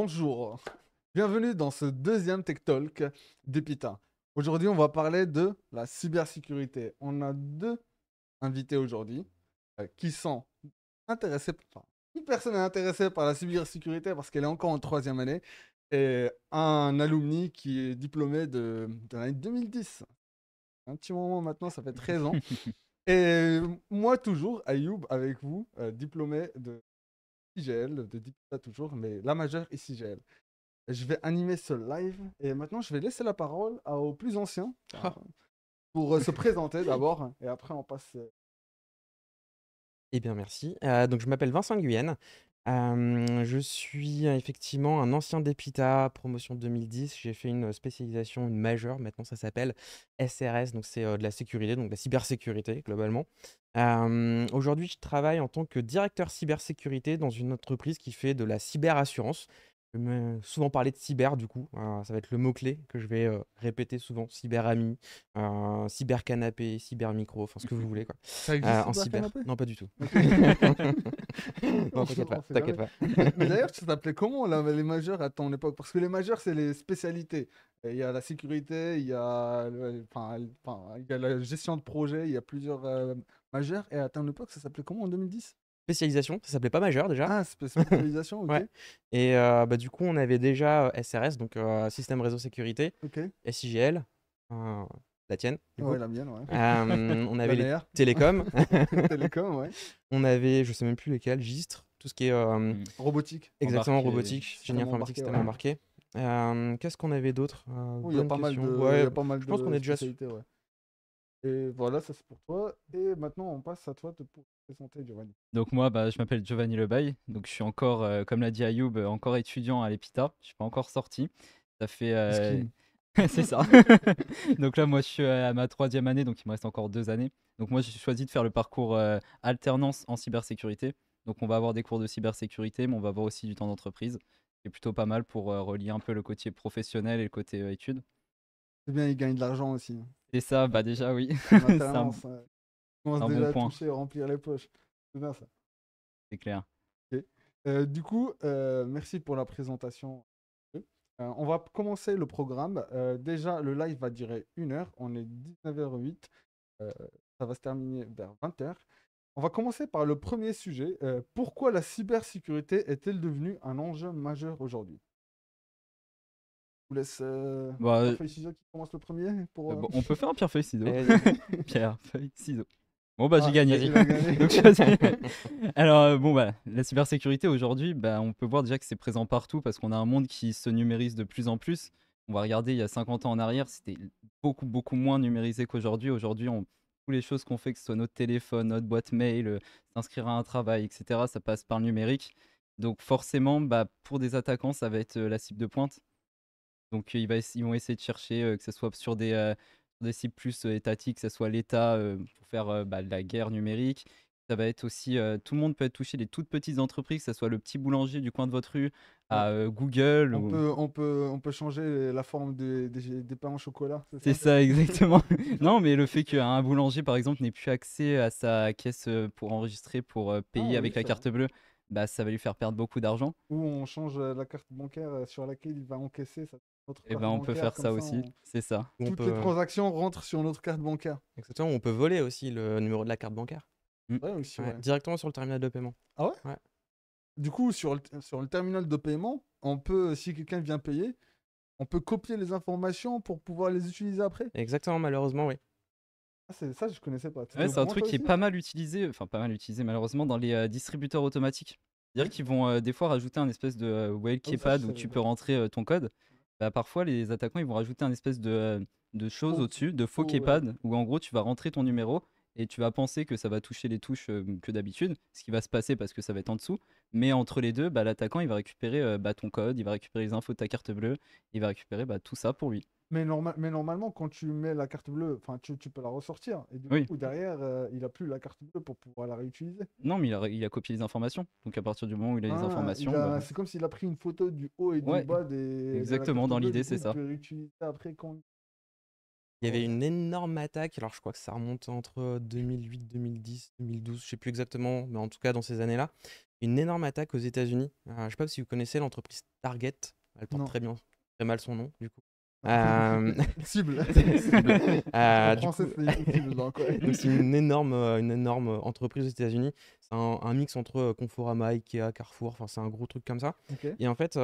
Bonjour, bienvenue dans ce deuxième Tech Talk d'Epita. Aujourd'hui, on va parler de la cybersécurité. On a deux invités aujourd'hui qui sont intéressés, enfin, une personne est intéressée par la cybersécurité parce qu'elle est encore en troisième année et un alumni qui est diplômé de l'année 2010. Un petit moment maintenant, ça fait 13 ans. Et moi, toujours, Ayoub, avec vous, diplômé de CIGL, de DIPTA toujours, mais la majeure est CIGL. Je vais animer ce live et maintenant je vais laisser la parole aux plus anciens pour se présenter d'abord et après on passe. Eh bien, merci. Donc je m'appelle Vincent Guyenne. Je suis effectivement un ancien d'EPITA, promotion 2010. J'ai fait une spécialisation, une majeure, maintenant ça s'appelle SRS, donc c'est de la sécurité, donc de la cybersécurité globalement. Aujourd'hui, je travaille en tant que directeur cybersécurité dans une entreprise qui fait de la cyberassurance. Je vais souvent parler de cyber du coup, ça va être le mot-clé que je vais répéter souvent, cyberami, cybercanapé, cybermicro, enfin ce que vous voulez quoi. Ça existe En Cyber cyber? Canapé? Non, pas du tout. Ok. Non, t'inquiète pas, On sait t'inquiète jamais. pas. Mais d'ailleurs, ça s'appelait comment là, les majeurs à ton époque? Parce que les majeurs, c'est les spécialités. Il y a la sécurité, il y a, il y a la gestion de projet, il y a plusieurs majeurs. Et à ton époque, ça s'appelait comment en 2010? Spécialisation, ça s'appelait pas majeur déjà. Ah, spécialisation, ok. Ouais. Et bah, du coup, on avait déjà SRS, donc système réseau sécurité, Ok. SIGL, euh, la tienne, du coup. Ouais, la mienne, ouais. On avait La les NR. télécoms. Télécom, ouais. On avait, je sais même plus lesquels, GISTR, tout ce qui est Robotique. exactement Embarqué. robotique, génie Système informatique, embarqué, système ouais. embarqué. Qu'est-ce qu'on avait d'autre? Oh, Bonne question. il y Ouais, a pas mal je pense qu'on de est déjà. spécialités, ouais. Et voilà, ça c'est pour toi. Et maintenant, on passe à toi pour te présenter, Giovanni. Donc moi, je m'appelle Giovanni Lebaille. Donc je suis encore, comme l'a dit Ayoub, encore étudiant à l'EPITA. Je suis pas encore sorti. Ça fait, Miskin. c'est ça. Donc là, moi, je suis à ma troisième année, donc il me reste encore 2 années. Donc moi, j'ai choisi de faire le parcours alternance en cybersécurité. Donc on va avoir des cours de cybersécurité, mais on va avoir aussi du temps d'entreprise, qui est plutôt pas mal pour relier un peu le côté professionnel et le côté études. C'est bien, il gagne de l'argent aussi. Et ça, bah déjà oui, En c'est un, alternance. Il commence un bon déjà à point, toucher, à remplir les poches. C'est bien ça. c'est clair. Ok. Du coup, merci pour la présentation. On va commencer le programme. Déjà, le live va durer 1 heure. On est 19h08. Euh, Ça va se terminer vers 20h. On va commencer par le premier sujet. Pourquoi la cybersécurité est-elle devenue un enjeu majeur aujourd'hui? Je vous laisse Bah, pierre, feuille, ciseaux qui commence le premier pour. bon, on peut faire un pierre feuille ciseaux. Allez, vas-y. Pierre feuille ciseaux. Bon bah j'ai Ah, gagné. Vas-y. il a gagné. Donc, je choisis. Alors bon bah la cybersécurité aujourd'hui, on peut voir déjà que c'est présent partout parce qu'on a un monde qui se numérise de plus en plus. On va regarder il y a 50 ans en arrière, c'était beaucoup moins numérisé qu'aujourd'hui. Aujourd'hui, toutes les choses qu'on fait, que ce soit notre téléphone, notre boîte mail, s'inscrire à un travail, etc., ça passe par le numérique. Donc forcément, pour des attaquants, ça va être la cible de pointe. Donc ils vont essayer de chercher, que ce soit sur des cibles plus étatiques, que ce soit l'État pour faire de la guerre numérique. Ça va être aussi, tout le monde peut être touché, les toutes petites entreprises, que ce soit le petit boulanger du coin de votre rue Ouais. à Google. On peut changer la forme des pains au chocolat, c'est C'est ça? ça, exactement. Non, mais le fait qu'un boulanger, par exemple, n'ait plus accès à sa caisse pour enregistrer, pour Ah payer oui, avec la c'est vrai. carte bleue, ça va lui faire perdre beaucoup d'argent. Ou on change la carte bancaire sur laquelle il va encaisser notre Et carte on peut bancaire, faire comme ça ça, aussi, c'est ça. On toutes les peut, transactions rentrent sur notre carte bancaire. exactement, on peut voler aussi le numéro de la carte bancaire. Mm. Ouais, aussi, Ouais, ouais. directement sur le terminal de paiement. Ah ouais? Ouais. Du coup, sur le terminal de paiement, on peut, si quelqu'un vient payer, on peut copier les informations pour pouvoir les utiliser après. Exactement, malheureusement, oui. Ah, c'est ça, je connaissais pas. Tu étais Ouais, au c'est un courant, truc toi qui est aussi? pas mal utilisé, enfin pas mal utilisé malheureusement dans les distributeurs automatiques. C'est-à-dire Ok. qu'ils vont des fois rajouter un espèce de whale Ah oui, ça, je keypad où savais tu peux pas. rentrer ton code. Parfois, les attaquants ils vont rajouter un espèce de chose Faux, au-dessus, de faux faux, ouais. keypad, où en gros tu vas rentrer ton numéro et tu vas penser que ça va toucher les touches que d'habitude, ce qui va se passer parce que ça va être en dessous. Mais entre les deux, l'attaquant il va récupérer ton code, il va récupérer les infos de ta carte bleue, il va récupérer tout ça pour lui. Mais normalement, quand tu mets la carte bleue, enfin, tu peux la ressortir. Et du Oui. coup, derrière, il a plus la carte bleue pour pouvoir la réutiliser. Non, mais il a copié les informations. Donc à partir du moment où il a les Ah, informations, c'est comme s'il a pris une photo du haut et du ouais, bas de la exactement, carte dans bleue. l'idée, Du coup, c'est il ça. peut réutiliser après quand. Il y Oh, avait une énorme attaque, alors je crois que ça remonte entre 2008, 2010, 2012, je sais plus exactement, mais en tout cas dans ces années-là. une énorme attaque aux États-Unis. Je sais pas si vous connaissez l'entreprise Target. Elle porte Non. très mal son nom, du coup. Cible. Cible. En Du français, coup, c'est cible, donc ouais. donc c'est une énorme entreprise aux États-Unis. C'est un mix entre Conforama, Ikea, Carrefour. Enfin, c'est un gros truc comme ça. Ok. Et en fait,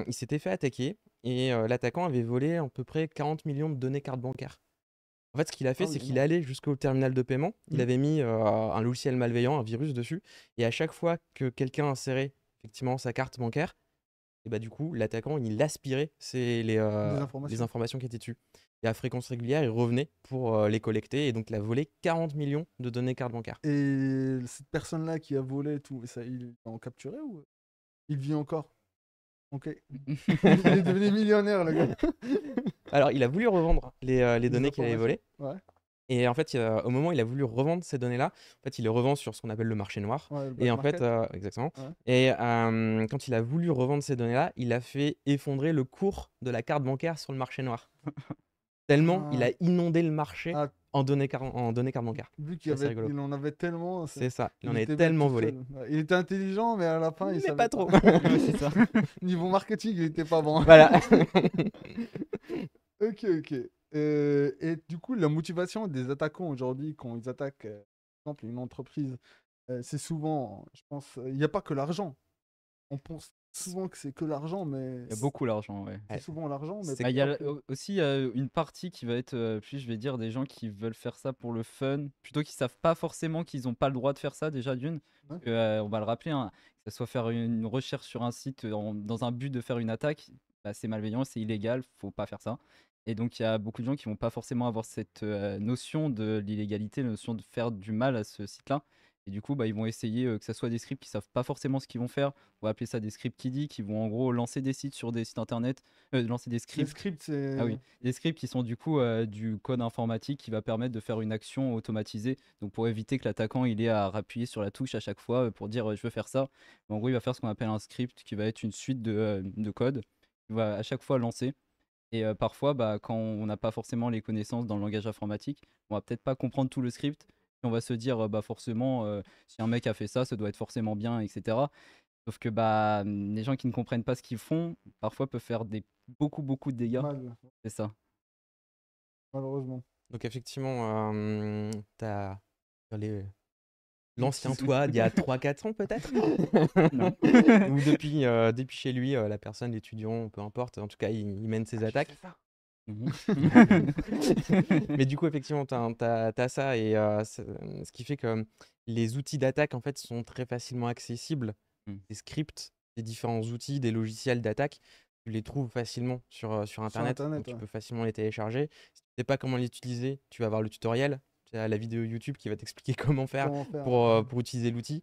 il s'était fait attaquer et l'attaquant avait volé à peu près 40 millions de données cartes bancaires. En fait, ce qu'il a fait, Ah oui, c'est qu'il est énorme. allé jusqu'au terminal de paiement. Il Mhm. avait mis un logiciel malveillant, un virus dessus. Et à chaque fois que quelqu'un insérait effectivement sa carte bancaire, et bah du coup, l'attaquant, il aspirait Des les informations. informations qui étaient dessus. Et à fréquence régulière, il revenait pour les collecter. Et donc, il a volé 40 millions de données cartes bancaires. Et cette personne-là qui a volé tout, ça, ils l'ont capturé ou il vit encore? Ok. Il est devenu millionnaire, le gars. Alors, il a voulu revendre les Des données qu'il avait volées. informations? Ouais. Et en fait, au moment où il a voulu revendre ces données-là, en fait, il les revend sur ce qu'on appelle le marché noir. Ouais, le Et black en fait, market. exactement. Ouais. Et quand il a voulu revendre ces données-là, il a fait effondrer le cours de la carte bancaire sur le marché noir. Tellement il Ah, a inondé le marché ah, en données carte bancaire. vu C'est assez rigolo. il en avait tellement, C'est ça, il en il avait était bête tellement tout volé. seul. Ouais, il était intelligent, mais à la fin, il Mais savait pas pas. trop. Ouais, c'est ça. Niveau marketing, il était pas bon. Voilà. Ok, ok. Et du coup, la motivation des attaquants aujourd'hui, quand ils attaquent, par exemple, une entreprise, c'est souvent, je pense, il n'y a pas que l'argent. On pense souvent que c'est que l'argent, mais Il y a beaucoup l'argent, ouais. c'est Ouais, souvent l'argent, mais c'est Bah, il y a pas que. aussi une partie qui va être plus, je vais dire, des gens qui veulent faire ça pour le fun, plutôt qui savent pas forcément qu'ils n'ont pas le droit de faire ça déjà d'une. Ouais. On va le rappeler, hein, que ce soit faire une recherche sur un site dans un but de faire une attaque, bah, c'est malveillant, c'est illégal, faut pas faire ça. Et donc il y a beaucoup de gens qui vont pas forcément avoir cette notion de l'illégalité, la notion de faire du mal à ce site-là. Et du coup, bah, ils vont essayer que ça soit des scripts qui savent pas forcément ce qu'ils vont faire. On va appeler ça des scripts kiddie, qui vont en gros lancer des sites sur des sites internet, lancer des Les scripts. scripts, Ah c'est. oui, des scripts qui sont du coup du code informatique qui va permettre de faire une action automatisée. Donc pour éviter que l'attaquant il ait à appuyer sur la touche à chaque fois pour dire je veux faire ça. En gros, il va faire ce qu'on appelle un script qui va être une suite de code qu'il va à chaque fois lancer. Et parfois, bah, quand on n'a pas forcément les connaissances dans le langage informatique, on va peut-être pas comprendre tout le script. Et on va se dire, bah forcément, si un mec a fait ça, ça doit être forcément bien, etc. Sauf que bah, les gens qui ne comprennent pas ce qu'ils font, parfois peuvent faire beaucoup de dégâts. Mal, C'est ça. malheureusement. Donc effectivement, t'as l'ancien Si, si. toi d'il y a 3-4 ans peut-être. Non. Ou depuis chez lui, la personne, l'étudiant, peu importe, en tout cas, il mène ses attaques. Mhm. Mais du coup, effectivement, t'as ça et ce qui fait que les outils d'attaque en fait sont très facilement accessibles. Mm. Des scripts, des différents outils, des logiciels d'attaque, tu les trouves facilement sur Sur Internet, donc Internet, tu ouais. peux facilement les télécharger. Si tu sais pas comment l'utiliser, tu vas voir le tutoriel. Tu as la vidéo YouTube qui va t'expliquer comment faire Comment faire? pour utiliser l'outil.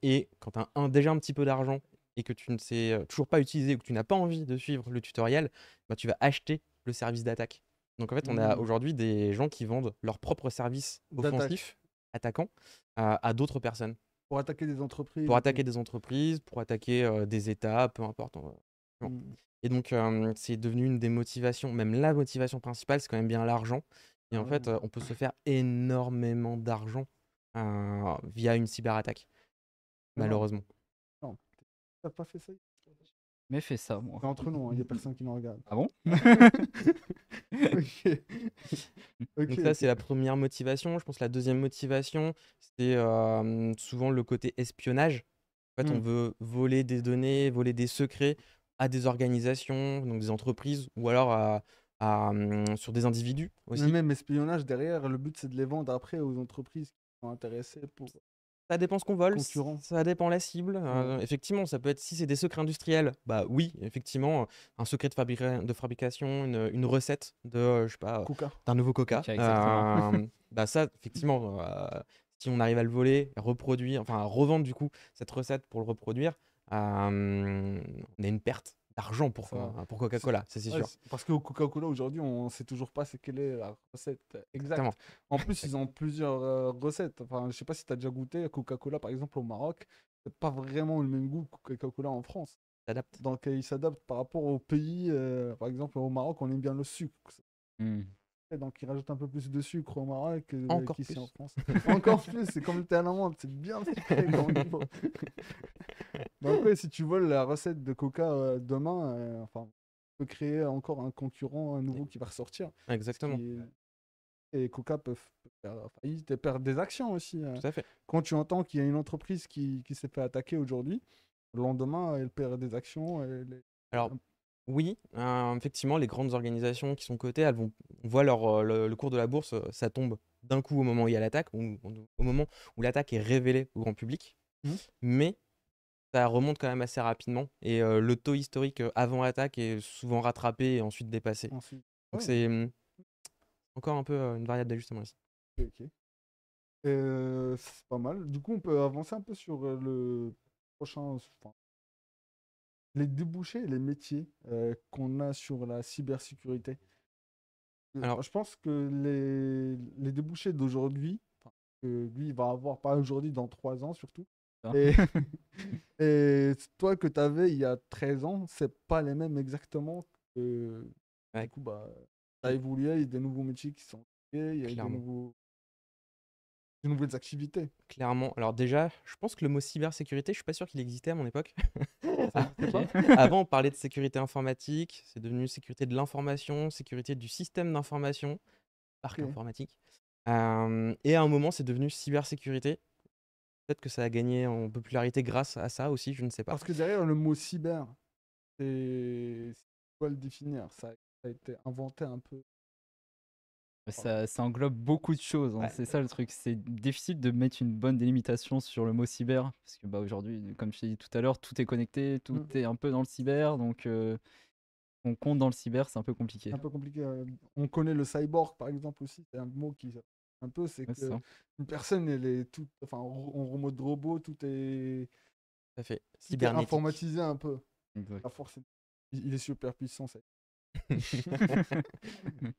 Et quand tu as déjà un petit peu d'argent et que tu ne sais toujours pas utiliser ou que tu n'as pas envie de suivre le tutoriel, bah, tu vas acheter le service d'attaque. Donc en fait, on a Hmm. aujourd'hui des gens qui vendent leur propre service D'attaque. offensif, attaquant, à d'autres personnes. Pour attaquer des entreprises Pour et tout. attaquer des entreprises, pour attaquer des États, peu importe. Bon. Hmm. Et donc, c'est devenu une des motivations, même la motivation principale, c'est quand même bien l'argent. Et Ah en ouais. fait, on peut se faire énormément d'argent via une cyberattaque, Énorme. malheureusement. Non, t'as pas fait ça? Mais fais ça, moi. C'est entre nous, il n'y a personne qui nous regarde. Ah bon? Ok. Ok, Donc ça, c'est ok. la première motivation. Je pense que la deuxième motivation, c'est souvent le côté espionnage. En fait, on Hmm. veut voler des données, voler des secrets à des organisations, donc des entreprises, ou alors sur des individus Mais aussi. même espionnage derrière, le but c'est de les vendre après aux entreprises qui sont intéressées pour Ça dépend ce qu'on vole, concurrents. ça dépend la cible. Ouais. Effectivement, ça peut être si c'est des secrets industriels, bah oui, effectivement, un secret de fabrication, une recette de, je sais pas, Coca. d'un nouveau Coca. Ok, exactement. Bah ça, effectivement, si on arrive à le voler, à reproduire, enfin à revendre du coup cette recette pour le reproduire, on a une perte d'argent pour, Ça va. pour Coca-Cola, ça c'est Ouais, sûr. parce qu'au Coca-Cola aujourd'hui, on sait toujours pas c'est quelle est la recette exacte. Exactement. En plus, ils ont plusieurs recettes. Enfin, je sais pas si tu as déjà goûté Coca-Cola par exemple au Maroc. C'est pas vraiment le même goût que Coca-Cola en France. S'adapte. Donc, ils s'adaptent par rapport au pays. Par exemple, au Maroc, on aime bien le sucre. Hmm. Et donc ils rajoutent un peu plus de sucre au Maroc Encore qu'ici en plus. France. Encore plus, c'est comme le thé à l'amande, c'est bien sucré comme il faut. Donc ouais, si tu veux la recette de Coca demain, enfin, tu peux créer encore un concurrent nouveau qui va ressortir. Ce Exactement, qui Et Coca peut faire faillite et perdre des actions aussi. tout à fait. Quand tu entends qu'il y a une entreprise qui s'est fait attaquer aujourd'hui, le lendemain, elle perd des actions. Alors, oui, effectivement, les grandes organisations qui sont cotées, on voit le cours de la bourse, ça tombe d'un coup au moment où il y a l'attaque, ou au moment où l'attaque est révélée au grand public, Mhm. mais ça remonte quand même assez rapidement, et le taux historique avant l'attaque est souvent rattrapé et ensuite dépassé. Ensuite, Donc ouais, c'est encore un peu une variable d'ajustement ici. ok, ok. C'est pas mal. Du coup, on peut avancer un peu sur le prochain, enfin, les débouchés et les métiers qu'on a sur la cybersécurité. Alors, Je pense que les débouchés d'aujourd'hui, enfin, que lui, il va avoir, pas aujourd'hui, dans 3 ans surtout. Ah. Et, et toi que tu avais il y a 13 ans, c'est pas les mêmes exactement. ouais, Du coup, bah, ça a évolué, il y a des nouveaux métiers qui sont créés, il y a clairement. de nouvelles activités. Clairement. Alors déjà, je pense que le mot cybersécurité, je suis pas sûr qu'il existait à mon époque. Ça n'existait Ok. pas? Avant, on parlait de sécurité informatique, c'est devenu sécurité de l'information, sécurité du système d'information, parc Ok. informatique. Et à un moment, c'est devenu cybersécurité. Peut-être que ça a gagné en popularité grâce à ça aussi, je ne sais pas. Parce que derrière le mot cyber, c'est quoi le définir? Ça a été inventé un peu. Ça englobe beaucoup de choses, hein, Ouais. c'est ça le truc. C'est difficile de mettre une bonne délimitation sur le mot cyber, parce que bah, aujourd'hui, comme je t'ai dit tout à l'heure, tout est connecté, tout Mm. est un peu dans le cyber, donc on compte dans le cyber, c'est un peu compliqué. Un peu compliqué. On connaît le cyborg, par exemple, aussi. C'est un mot qui. Un peu, c'est Ouais, c'est que ça. une personne, elle est toute. Enfin, en mode robot, Ça fait tout est cybernétique. informatisé un peu. Exact. La force, il est super puissant, ça.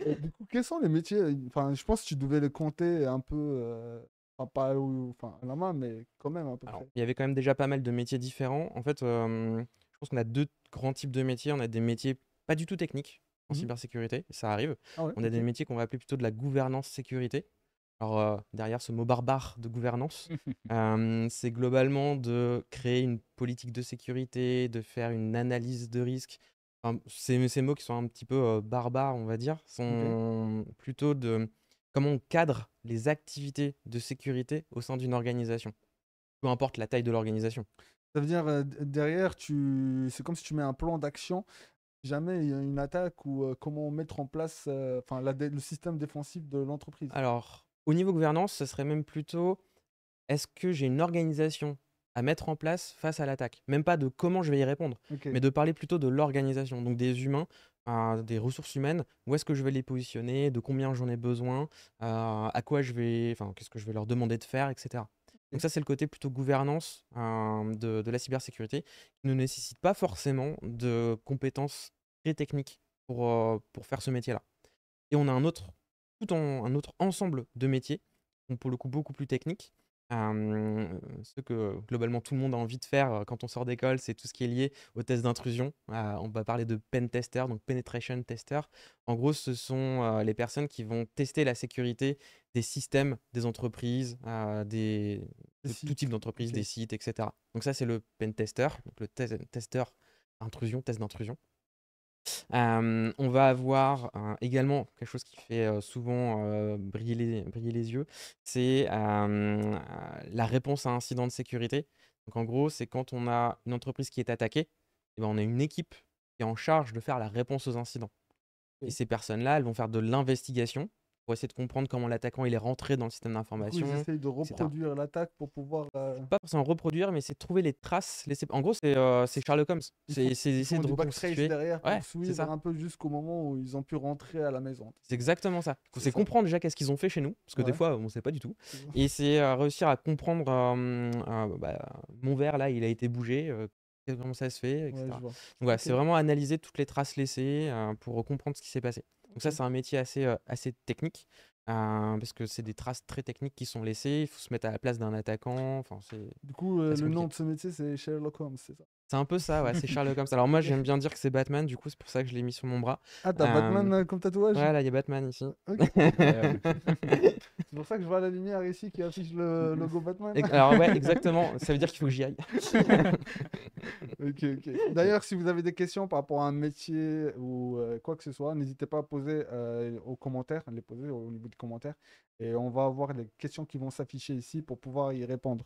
Et du coup, quels sont les métiers? Enfin, je pense que tu devais les compter un peu. Enfin, pas enfin, à la main, mais quand même, à peu Alors, près. il y avait quand même déjà pas mal de métiers différents. En fait, je pense qu'on a deux grands types de métiers. On a des métiers pas du tout techniques en Mhm. cybersécurité, ça arrive. Ah ouais, On a ok. des métiers qu'on va appeler plutôt de la gouvernance sécurité. Alors, derrière ce mot barbare de gouvernance, c'est globalement de créer une politique de sécurité, de faire une analyse de risque. Enfin, ces mots qui sont un petit peu barbares, on va dire, Ok. sont plutôt de comment on cadre les activités de sécurité au sein d'une organisation, peu importe la taille de l'organisation. Ça veut dire, derrière, c'est comme si tu mets un plan d'action. Si jamais il y a une attaque ou comment mettre en place enfin, le système défensif de l'entreprise. Alors, au niveau gouvernance, ce serait même plutôt, est-ce que j'ai une organisation à mettre en place face à l'attaque? Même pas de comment je vais y répondre, Ok. mais de parler plutôt de l'organisation, donc des humains, des ressources humaines, où est-ce que je vais les positionner, de combien j'en ai besoin, à quoi je vais, enfin, qu'est-ce que je vais leur demander de faire, etc. Donc Ok. ça, c'est le côté plutôt gouvernance de la cybersécurité, qui ne nécessite pas forcément de compétences très techniques pour faire ce métier-là. Et on a un autre ensemble de métiers, qui sont pour le coup beaucoup plus techniques. Ce que globalement tout le monde a envie de faire quand on sort d'école, c'est tout ce qui est lié aux tests d'intrusion. On va parler de pen tester, donc penetration tester. En gros, ce sont les personnes qui vont tester la sécurité des systèmes, des entreprises, Les de tout type sites. d'entreprise, Ok. des sites, etc. Donc ça, c'est le pen tester, donc le tester intrusion, test d'intrusion. On va avoir également quelque chose qui fait souvent briller les yeux, c'est la réponse à un incident de sécurité. Donc en gros, c'est quand on a une entreprise qui est attaquée, eh ben, on a une équipe qui est en charge de faire la réponse aux incidents. Et Ok. ces personnes-là, elles vont faire de l'investigation pour essayer de comprendre comment l'attaquant il est rentré dans le système Du coup, ils d'information, essayent de etc. reproduire l'attaque pour pouvoir. Pas forcément reproduire, mais c'est trouver les traces laissées. En gros, c'est Sherlock Holmes. C'est Ils essayer font de du backtrace reconstituer. derrière Ouais, pour c'est suivre ça. un peu jusqu'au moment où ils ont pu rentrer à la maison. C'est exactement ça. C'est C'est ça? comprendre déjà qu'est-ce qu'ils ont fait chez nous, parce que des Ouais. fois, on ne sait pas du tout. C'est ça. Et c'est réussir à comprendre bah, mon verre là, il a été bougé, comment ça se fait, Ouais, etc. je vois. Donc voilà, Ok. c'est vraiment analyser toutes les traces laissées pour comprendre ce qui s'est passé. Donc ça, Ok. c'est un métier assez technique, parce que c'est des traces très techniques qui sont laissées. Il faut se mettre à la place d'un attaquant. Enfin, c'est Du coup, assez le nom compliqué. de ce métier, c'est Sherlock Holmes, c'est ça? C'est un peu ça, ouais, c'est Sherlock Holmes. Alors moi, j'aime bien dire que c'est Batman, du coup, c'est pour ça que je l'ai mis sur mon bras. Ah, t'as Batman Euh, comme tatouage? Ouais, là, il y a Batman ici. Ok. Incroyable. C'est pour ça que je vois la lumière ici qui affiche le logo Batman. Alors ouais, exactement, ça veut dire qu'il faut que j'y aille. Ok, ok. D'ailleurs, si vous avez des questions par rapport à un métier ou quoi que ce soit, n'hésitez pas à poser aux commentaires, les poser au niveau des commentaires. Et on va avoir les questions qui vont s'afficher ici pour pouvoir y répondre.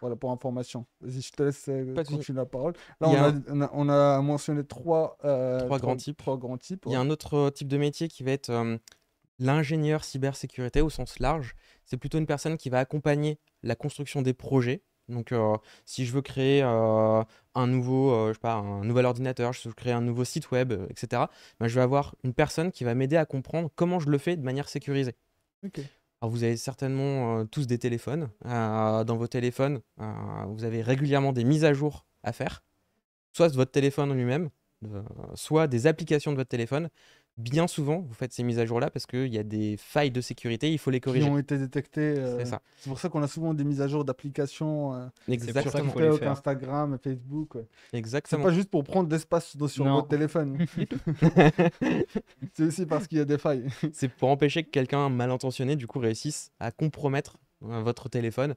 Voilà, pour information. Vas-y, je te laisse Pas de souci. continuer la parole. Là, Il y a on a mentionné trois grands types. trois grands types. Il y a Ouais. un autre type de métier qui va être l'ingénieur cybersécurité au sens large. C'est plutôt une personne qui va accompagner la construction des projets. Donc, si je veux créer un nouveau, je sais pas, un nouvel ordinateur, je veux créer un nouveau site web, etc., ben, je vais avoir une personne qui va m'aider à comprendre comment je le fais de manière sécurisée. Ok. Alors, vous avez certainement tous des téléphones. Dans vos téléphones, vous avez régulièrement des mises à jour à faire, soit de votre téléphone en lui-même, soit des applications de votre téléphone. Bien souvent, vous faites ces mises à jour-là parce qu'il y a des failles de sécurité, il faut les Qui corriger. ont été détectés. C'est ça. C'est pour ça qu'on a souvent des mises à jour d'applications C'est pour ça sur qu'il Exactement. faut les TikTok, faire. Instagram, Facebook. Ouais. C'est Exactement. pas juste pour prendre de l'espace sur Non. votre téléphone. C'est aussi parce qu'il y a des failles. C'est pour empêcher que quelqu'un mal intentionné, du coup, réussisse à compromettre votre téléphone.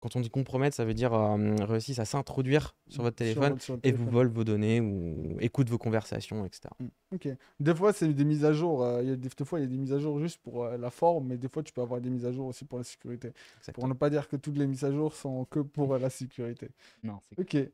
Quand on dit compromettre, ça veut dire réussisse à s'introduire sur votre téléphone Sur le et vous téléphone. vole vos données ou écoute vos conversations, etc. Ok. Des fois, c'est des mises à jour. Des fois, il y a des mises à jour juste pour la forme, mais des fois, tu peux avoir des mises à jour aussi pour la sécurité. Pour Exactement. ne pas dire que toutes les mises à jour sont que pour la sécurité. Non, c'est Ok.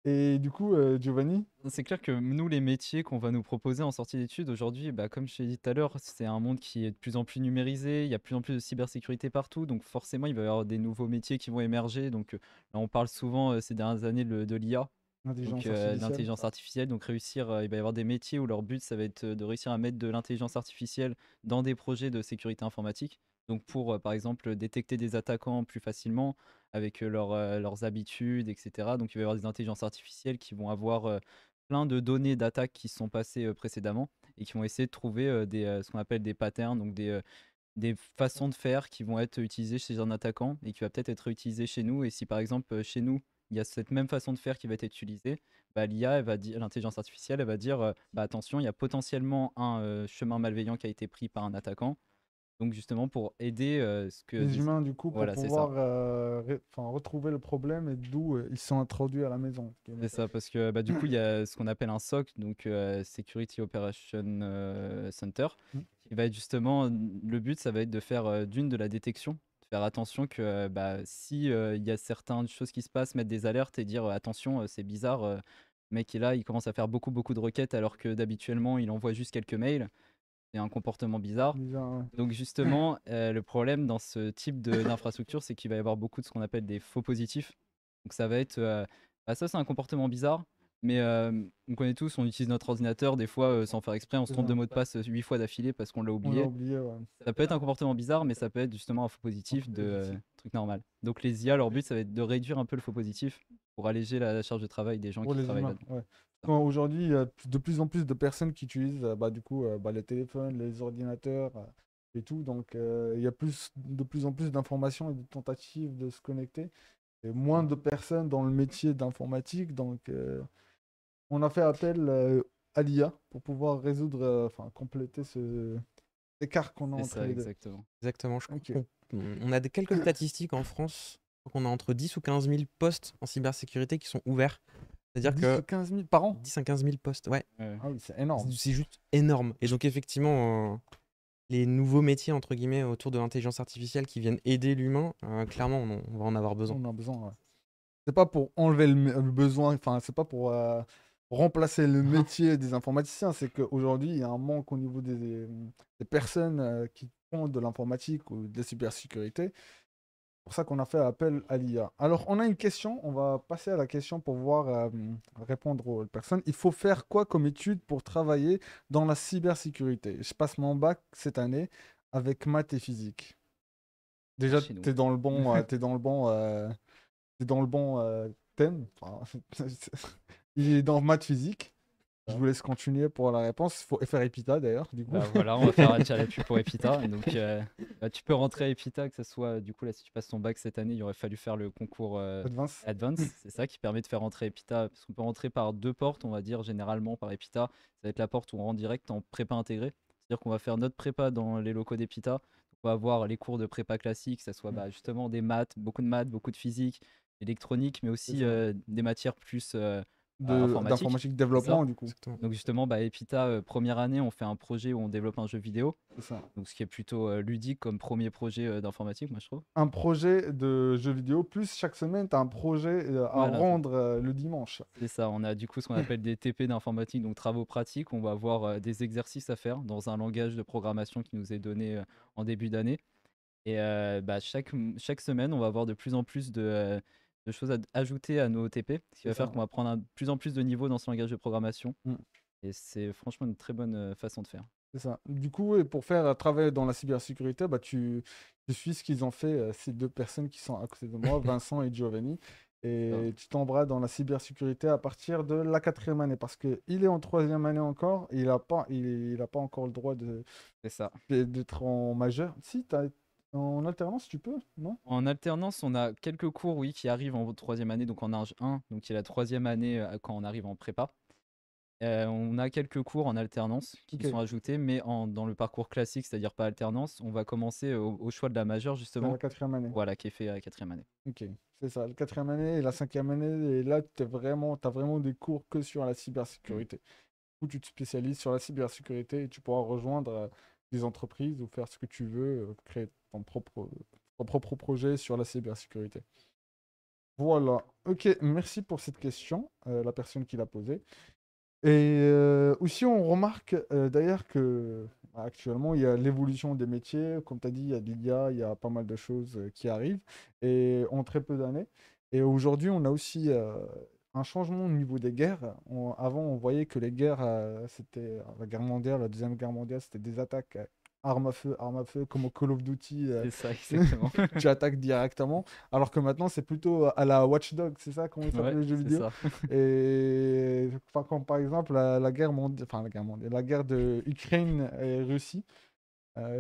Et du coup, Giovanni, C'est clair que nous, les métiers qu'on va nous proposer en sortie d'études aujourd'hui, bah, comme je t'ai dit tout à l'heure, c'est un monde qui est de plus en plus numérisé, il y a de plus en plus de cybersécurité partout, donc forcément, il va y avoir des nouveaux métiers qui vont émerger. Donc là, on parle souvent ces dernières années de l'IA, donc l'intelligence artificielle. l'intelligence artificielle. Donc réussir, il va y avoir des métiers où leur but, ça va être de réussir à mettre de l'intelligence artificielle dans des projets de sécurité informatique. Donc pour, par exemple, détecter des attaquants plus facilement avec leurs habitudes, etc. Donc il va y avoir des intelligences artificielles qui vont avoir plein de données d'attaques qui se sont passées précédemment et qui vont essayer de trouver ce qu'on appelle des patterns, donc des façons de faire qui vont être utilisées chez un attaquant et qui va peut-être être utilisées chez nous. Et si par exemple chez nous, il y a cette même façon de faire qui va être utilisée, bah, l'IA, elle va dire, l'intelligence artificielle, elle va dire bah, attention, il y a potentiellement un chemin malveillant qui a été pris par un attaquant. Donc justement pour aider ce que Les humains, du coup, pour voilà, c'est ça. pouvoir retrouver le problème et d'où ils sont introduits à la maison. C'est ça, parce que bah, du coup, il y a ce qu'on appelle un SOC, donc Security Operation Center, Mm. qui va être justement, le but, ça va être de faire de la détection, de faire attention que bah, si il y a certaines choses qui se passent, mettre des alertes et dire attention, c'est bizarre, le mec est là, il commence à faire beaucoup, beaucoup de requêtes alors que d'habituellement, il envoie juste quelques mails, c'est un comportement bizarre. Bizarre, ouais. Donc justement, le problème dans ce type d'infrastructure, c'est qu'il va y avoir beaucoup de ce qu'on appelle des faux positifs. Donc ça va être, bah, ça c'est un comportement bizarre, mais on connaît tous, on utilise notre ordinateur, des fois sans faire exprès, on se C'est trompe ça. de mot de passe 8 fois d'affilée parce qu'on l'a On l'a oublié. oublié, ouais. Ça peut être un comportement bizarre, mais ça peut être justement un faux positif faux de positif. truc normal. Donc les IA, leur but, ça va être de réduire un peu le faux positif pour alléger la charge de travail des gens Pour qui les travaillent humains, là-dedans. ouais. Aujourd'hui, il y a de plus en plus de personnes qui utilisent du coup, les téléphones, les ordinateurs et tout. Donc, il y a de plus en plus d'informations et de tentatives de se connecter. Et moins de personnes dans le métier d'informatique. Donc, on a fait appel à l'IA pour pouvoir résoudre, compléter ce écart qu'on a C'est entre ça, les deux. exactement. Exactement. Je crois Ok. on a quelques statistiques en France. Je crois qu'on a entre 10 ou 15 000 postes en cybersécurité qui sont ouverts. C'est-à-dire 10 que ou 15 000 par an? 10 à 15 000 postes, ouais, Ouais. Ah oui, c'est énorme. c'est juste énorme. Et donc effectivement, les nouveaux métiers, entre guillemets, autour de l'intelligence artificielle qui viennent aider l'humain, clairement, on va en avoir besoin. On a besoin, ouais. C'est pas pour enlever le besoin, enfin, c'est pas pour remplacer le métier des informaticiens, c'est qu'aujourd'hui, il y a un manque au niveau des personnes qui font de l'informatique ou de la cybersécurité. C'est pour ça qu'on a fait appel à l'IA. Alors, on a une question, on va passer à la question pour voir répondre aux personnes. Il faut faire quoi comme étude pour travailler dans la cybersécurité? Je passe mon bac cette année avec maths et physique. Déjà, Chez nous. tu es dans le bon, thème. Enfin, il est dans maths physique. Je ça. vous laisse continuer pour la réponse. Il faut faire Epita d'ailleurs, du coup. Bah voilà, on va faire déjà la pub pour Epita. Et donc, bah, tu peux rentrer à Epita, que ce soit, du coup, là, si tu passes ton bac cette année, il aurait fallu faire le concours Advance. Advance. C'est ça qui permet de faire rentrer Epita, parce qu'on peut rentrer par deux portes, on va dire, généralement par Epita. Ça va être la porte où on rentre direct en prépa intégrée. C'est-à-dire qu'on va faire notre prépa dans les locaux d'Epita. On va avoir les cours de prépa classiques, que ce soit bah, justement des maths, beaucoup de physique, électronique, mais C'est aussi ça. des matières plus informatiques. D'informatique C'est ça. développement, du coup. Exactement. Donc justement, bah, Epita, première année, on fait un projet où on développe un jeu vidéo. C'est ça. Donc ce qui est plutôt ludique comme premier projet d'informatique, moi je trouve. Un projet de jeu vidéo, plus chaque semaine, tu as un projet à Voilà, rendre le dimanche. c'est ça. On a du coup ce qu'on appelle des TP d'informatique, donc travaux pratiques. On va avoir des exercices à faire dans un langage de programmation qui nous est donné en début d'année. Et bah, chaque semaine, on va avoir de plus en plus de choses à ajouter à nos TP, ce qui C'est va ça. faire qu'on va prendre de plus en plus de niveaux dans ce langage de programmation. Mm. Et c'est franchement une très bonne façon de faire. C'est ça. Du coup, et pour faire travailler dans la cybersécurité, bah, tu suis ce qu'ils ont fait, ces deux personnes qui sont à côté de moi, Vincent et Giovanni. Et tu tomberas dans la cybersécurité à partir de la 4e année, parce qu'il est en 3e année encore, et il a pas encore le droit C'est ça. d'être en majeur. Si, en alternance, tu peux, non? En alternance, on a quelques cours, oui, qui arrivent en troisième année, donc en âge 1, donc qui est la troisième année quand on arrive en prépa. On a quelques cours en alternance qui Ok, sont ajoutés, mais dans le parcours classique, c'est-à-dire pas alternance, on va commencer au choix de la majeure, c'est la justement, 4e année. voilà, qui est fait à la quatrième année. Ok, c'est ça, la 4e année et la 5e année, et là, t'as vraiment des cours que sur la cybersécurité. Où tu te spécialises sur la cybersécurité et tu pourras rejoindre des entreprises ou faire ce que tu veux, créer ton propre projet sur la cybersécurité. Voilà, ok, merci pour cette question, la personne qui l'a posée. Et aussi, on remarque d'ailleurs que actuellement, il y a l'évolution des métiers. Comme tu as dit, il y a de l'IA, il y a pas mal de choses qui arrivent et en très peu d'années. Et aujourd'hui, on a aussi un changement au niveau des guerres. Avant, on voyait que les guerres, c'était la guerre mondiale, la Deuxième Guerre mondiale, c'était des attaques arme à feu, comme au Call of Duty. C'est ça, exactement. Tu attaques directement. Alors que maintenant, c'est plutôt à la Watch Dogs, c'est ça, comment il Ouais, s'appelle le jeu c'est vidéo? ça. Et enfin, comme par exemple la guerre mondiale, enfin la guerre de Ukraine et Russie.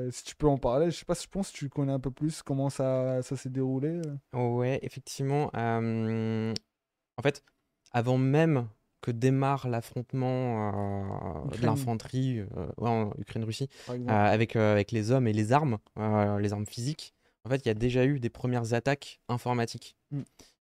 Si tu peux en parler, je sais pas, je pense que tu connais un peu plus comment ça s'est déroulé. Ouais, effectivement. En fait, avant même que démarre l'affrontement de Ukraine, l'infanterie ouais, en Ukraine-Russie par exemple. avec les hommes et les armes physiques, en fait, il y a déjà eu des premières attaques informatiques. Mm.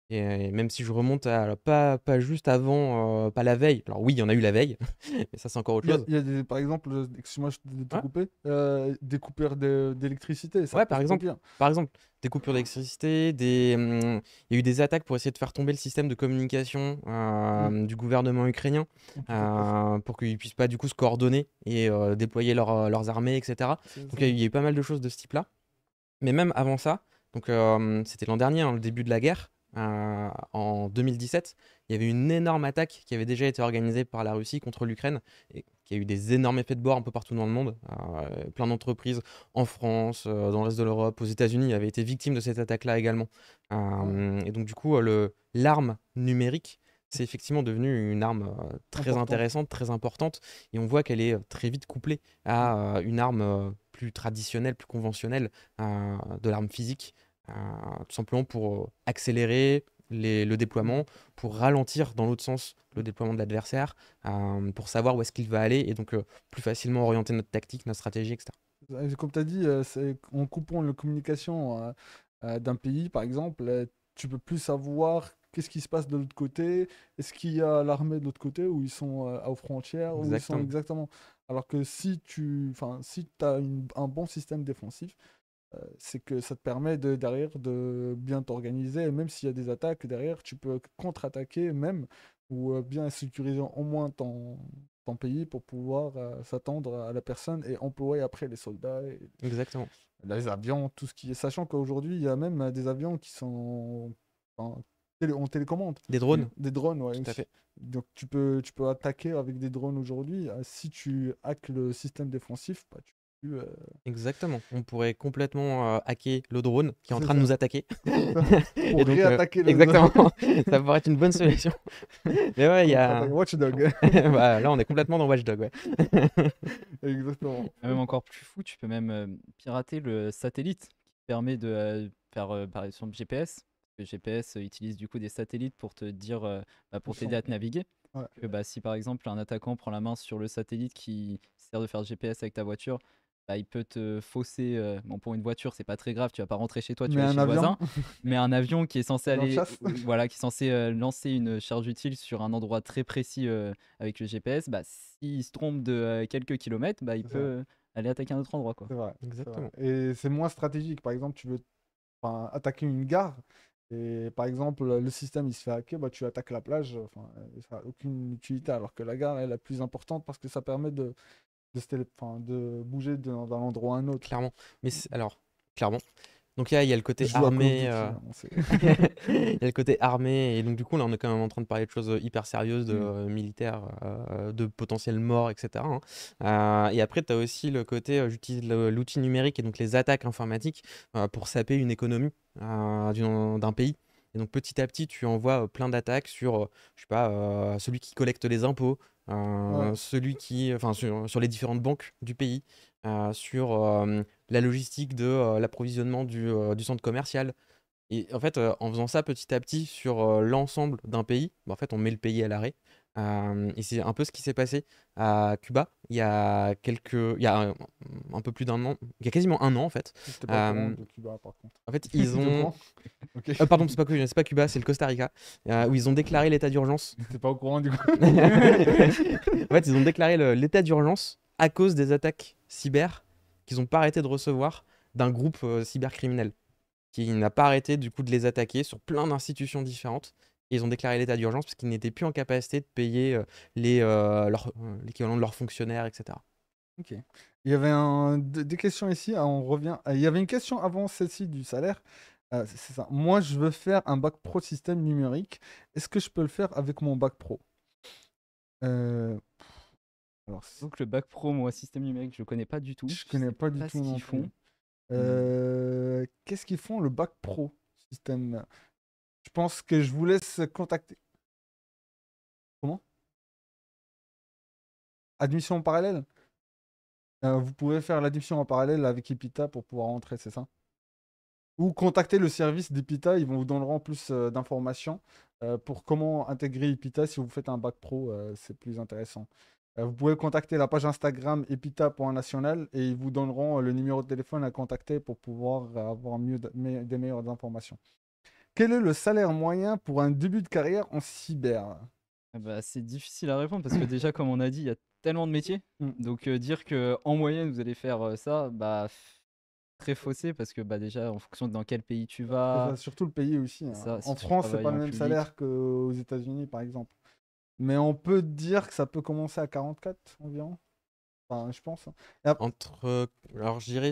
Et même si je remonte à alors, pas juste avant, pas la veille. Alors oui, il y en a eu la veille, mais ça c'est encore autre chose. Il y a par exemple, excuse-moi de te Ouais. couper, des coupures d'électricité, ça Ouais, pose problème. par exemple, des coupures d'électricité, il y a eu des attaques pour essayer de faire tomber le système de communication Mm. du gouvernement ukrainien Tout à fait. pour qu'ils puissent pas du coup se coordonner et déployer leurs armées, etc. C'est Donc ça. il y a eu pas mal de choses de ce type-là. Mais même avant ça, donc c'était l'an dernier, hein, le début de la guerre, en 2017, il y avait une énorme attaque qui avait déjà été organisée par la Russie contre l'Ukraine et qui a eu des énormes effets de bord un peu partout dans le monde. Plein d'entreprises en France, dans le reste de l'Europe, aux États-Unis avaient été victimes de cette attaque-là également. Ouais, Et donc du coup, l'arme numérique, c'est effectivement devenu une arme très important. intéressante, très importante, et on voit qu'elle est très vite couplée à une arme plus traditionnelle, plus conventionnelle, de l'arme physique, tout simplement pour accélérer le déploiement, pour ralentir dans l'autre sens le déploiement de l'adversaire, pour savoir où est-ce qu'il va aller et donc plus facilement orienter notre tactique, notre stratégie, etc. Comme tu as dit, en coupant la communication d'un pays, par exemple, tu peux plus savoir qu'est-ce qui se passe de l'autre côté. Est-ce qu'il y a l'armée de l'autre côté, où ils sont aux frontières, où ils sont Exactement. exactement. Alors que si as un bon système défensif, c'est que ça te permet derrière de bien t'organiser. Et même s'il y a des attaques derrière, tu peux contre-attaquer même, ou bien sécuriser au moins ton pays pour pouvoir s'attendre à la personne et employer après les soldats et Exactement. les avions, tout ce qui est. Sachant qu'aujourd'hui, il y a même des avions qui sont en télécommande, Des drones, des drones, ouais, tout à aussi. fait. Donc tu peux attaquer avec des drones aujourd'hui. Si tu hackes le système défensif, bah, plus. Exactement. On pourrait complètement hacker le drone qui est en C'est train de ça. nous attaquer. Pour Et donc, réattaquer le exactement, ça pourrait être une bonne solution. Mais ouais, il y contre-attaque. a. Watchdog. Bah, là, on est complètement dans Watch Dogs, ouais. Exactement. Même encore plus fou, tu peux même pirater le satellite qui permet de faire par exemple GPS. Le GPS utilise du coup des satellites pour te dire, pour t'aider à te naviguer. Ouais. Que, si par exemple un attaquant prend la main sur le satellite qui sert de faire le GPS avec ta voiture, il peut te fausser. Bon, pour une voiture, c'est pas très grave, tu vas pas rentrer chez toi, tu Mais vas aller un chez le avion, voisin. Mais un avion qui est censé avion de aller, chasse. voilà, qui est censé lancer une charge utile sur un endroit très précis avec le GPS, s'il se trompe de quelques kilomètres, il C'est ça. peut aller attaquer un autre endroit, quoi. C'est vrai. C'est vrai. Exactement. Et c'est moins stratégique. Par exemple, tu veux attaquer une gare. Et par exemple, le système il se fait hacker, tu attaques la plage, ça n'a aucune utilité, alors que la gare est la plus importante parce que ça permet de bouger d'un endroit à un autre. Clairement. Mais alors, clairement. Donc là, il y a le côté Je joue à Call of armé. Duty, hein, on sait. Il y a le côté armé. Et donc, du coup, là, on est quand même en train de parler de choses hyper sérieuses, de militaires, de potentielles morts, etc., hein. Et après, tu as aussi le côté, j'utilise l'outil numérique et donc les attaques informatiques pour saper une économie d'un pays. Et donc, petit à petit, tu envoies plein d'attaques sur, je sais pas, celui qui collecte les impôts, Ouais, sur les différentes banques du pays, sur la logistique de l'approvisionnement du centre commercial. Et en fait, en faisant ça petit à petit sur l'ensemble d'un pays, en fait, on met le pays à l'arrêt. Et c'est un peu ce qui s'est passé à Cuba il y a un peu plus d'un an, il y a quasiment un an en fait. j'étais pas au courant Euh, de Cuba par contre. En fait, ils T'es au ont. courant? Ok. Pardon, c'est pas Cuba, c'est le Costa Rica, où ils ont déclaré l'état d'urgence. T'es pas au courant du coup? En fait, ils ont déclaré l'état d'urgence à cause des attaques cyber qu'ils n'ont pas arrêté de recevoir d'un groupe cybercriminel qui n'a pas arrêté du coup de les attaquer sur plein d'institutions différentes. Et ils ont déclaré l'état d'urgence parce qu'ils n'étaient plus en capacité de payer l'équivalent de leurs fonctionnaires, etc. Ok. Il y avait des questions ici, on revient. Il y avait une question avant celle-ci du salaire. C'est ça. Moi, je veux faire un bac pro système numérique. Est-ce que je peux le faire avec mon bac pro? Euh, alors, Donc le bac pro, moi, système numérique, je connais pas du tout. je Je connais sais pas du pas tout ce non qu'ils plus. font. Hmm. Qu'est-ce qu'ils font le bac pro système? Je pense que je vous laisse contacter. Comment? Admission en parallèle? Vous pouvez faire l'admission en parallèle avec Epita pour pouvoir entrer, c'est ça? Ou contacter le service d'Epita, ils vous donneront plus d'informations pour comment intégrer Epita si vous faites un bac pro, c'est plus intéressant. Vous pouvez contacter la page Instagram epita.national et ils vous donneront le numéro de téléphone à contacter pour pouvoir avoir des meilleures informations. Quel est le salaire moyen pour un début de carrière en cyber? C'est difficile à répondre parce que déjà, comme on a dit, il y a tellement de métiers. Mm. Donc dire que en moyenne, vous allez faire ça, très faussé parce que déjà, en fonction de dans quel pays tu C'est vas, ça, surtout le pays aussi, hein. ça, si En tu France, c'est travailles pas le en même public. salaire qu'aux États-Unis, par exemple. Mais on peut dire que ça peut commencer à 44 environ. Enfin, je pense, hein. Alors, je dirais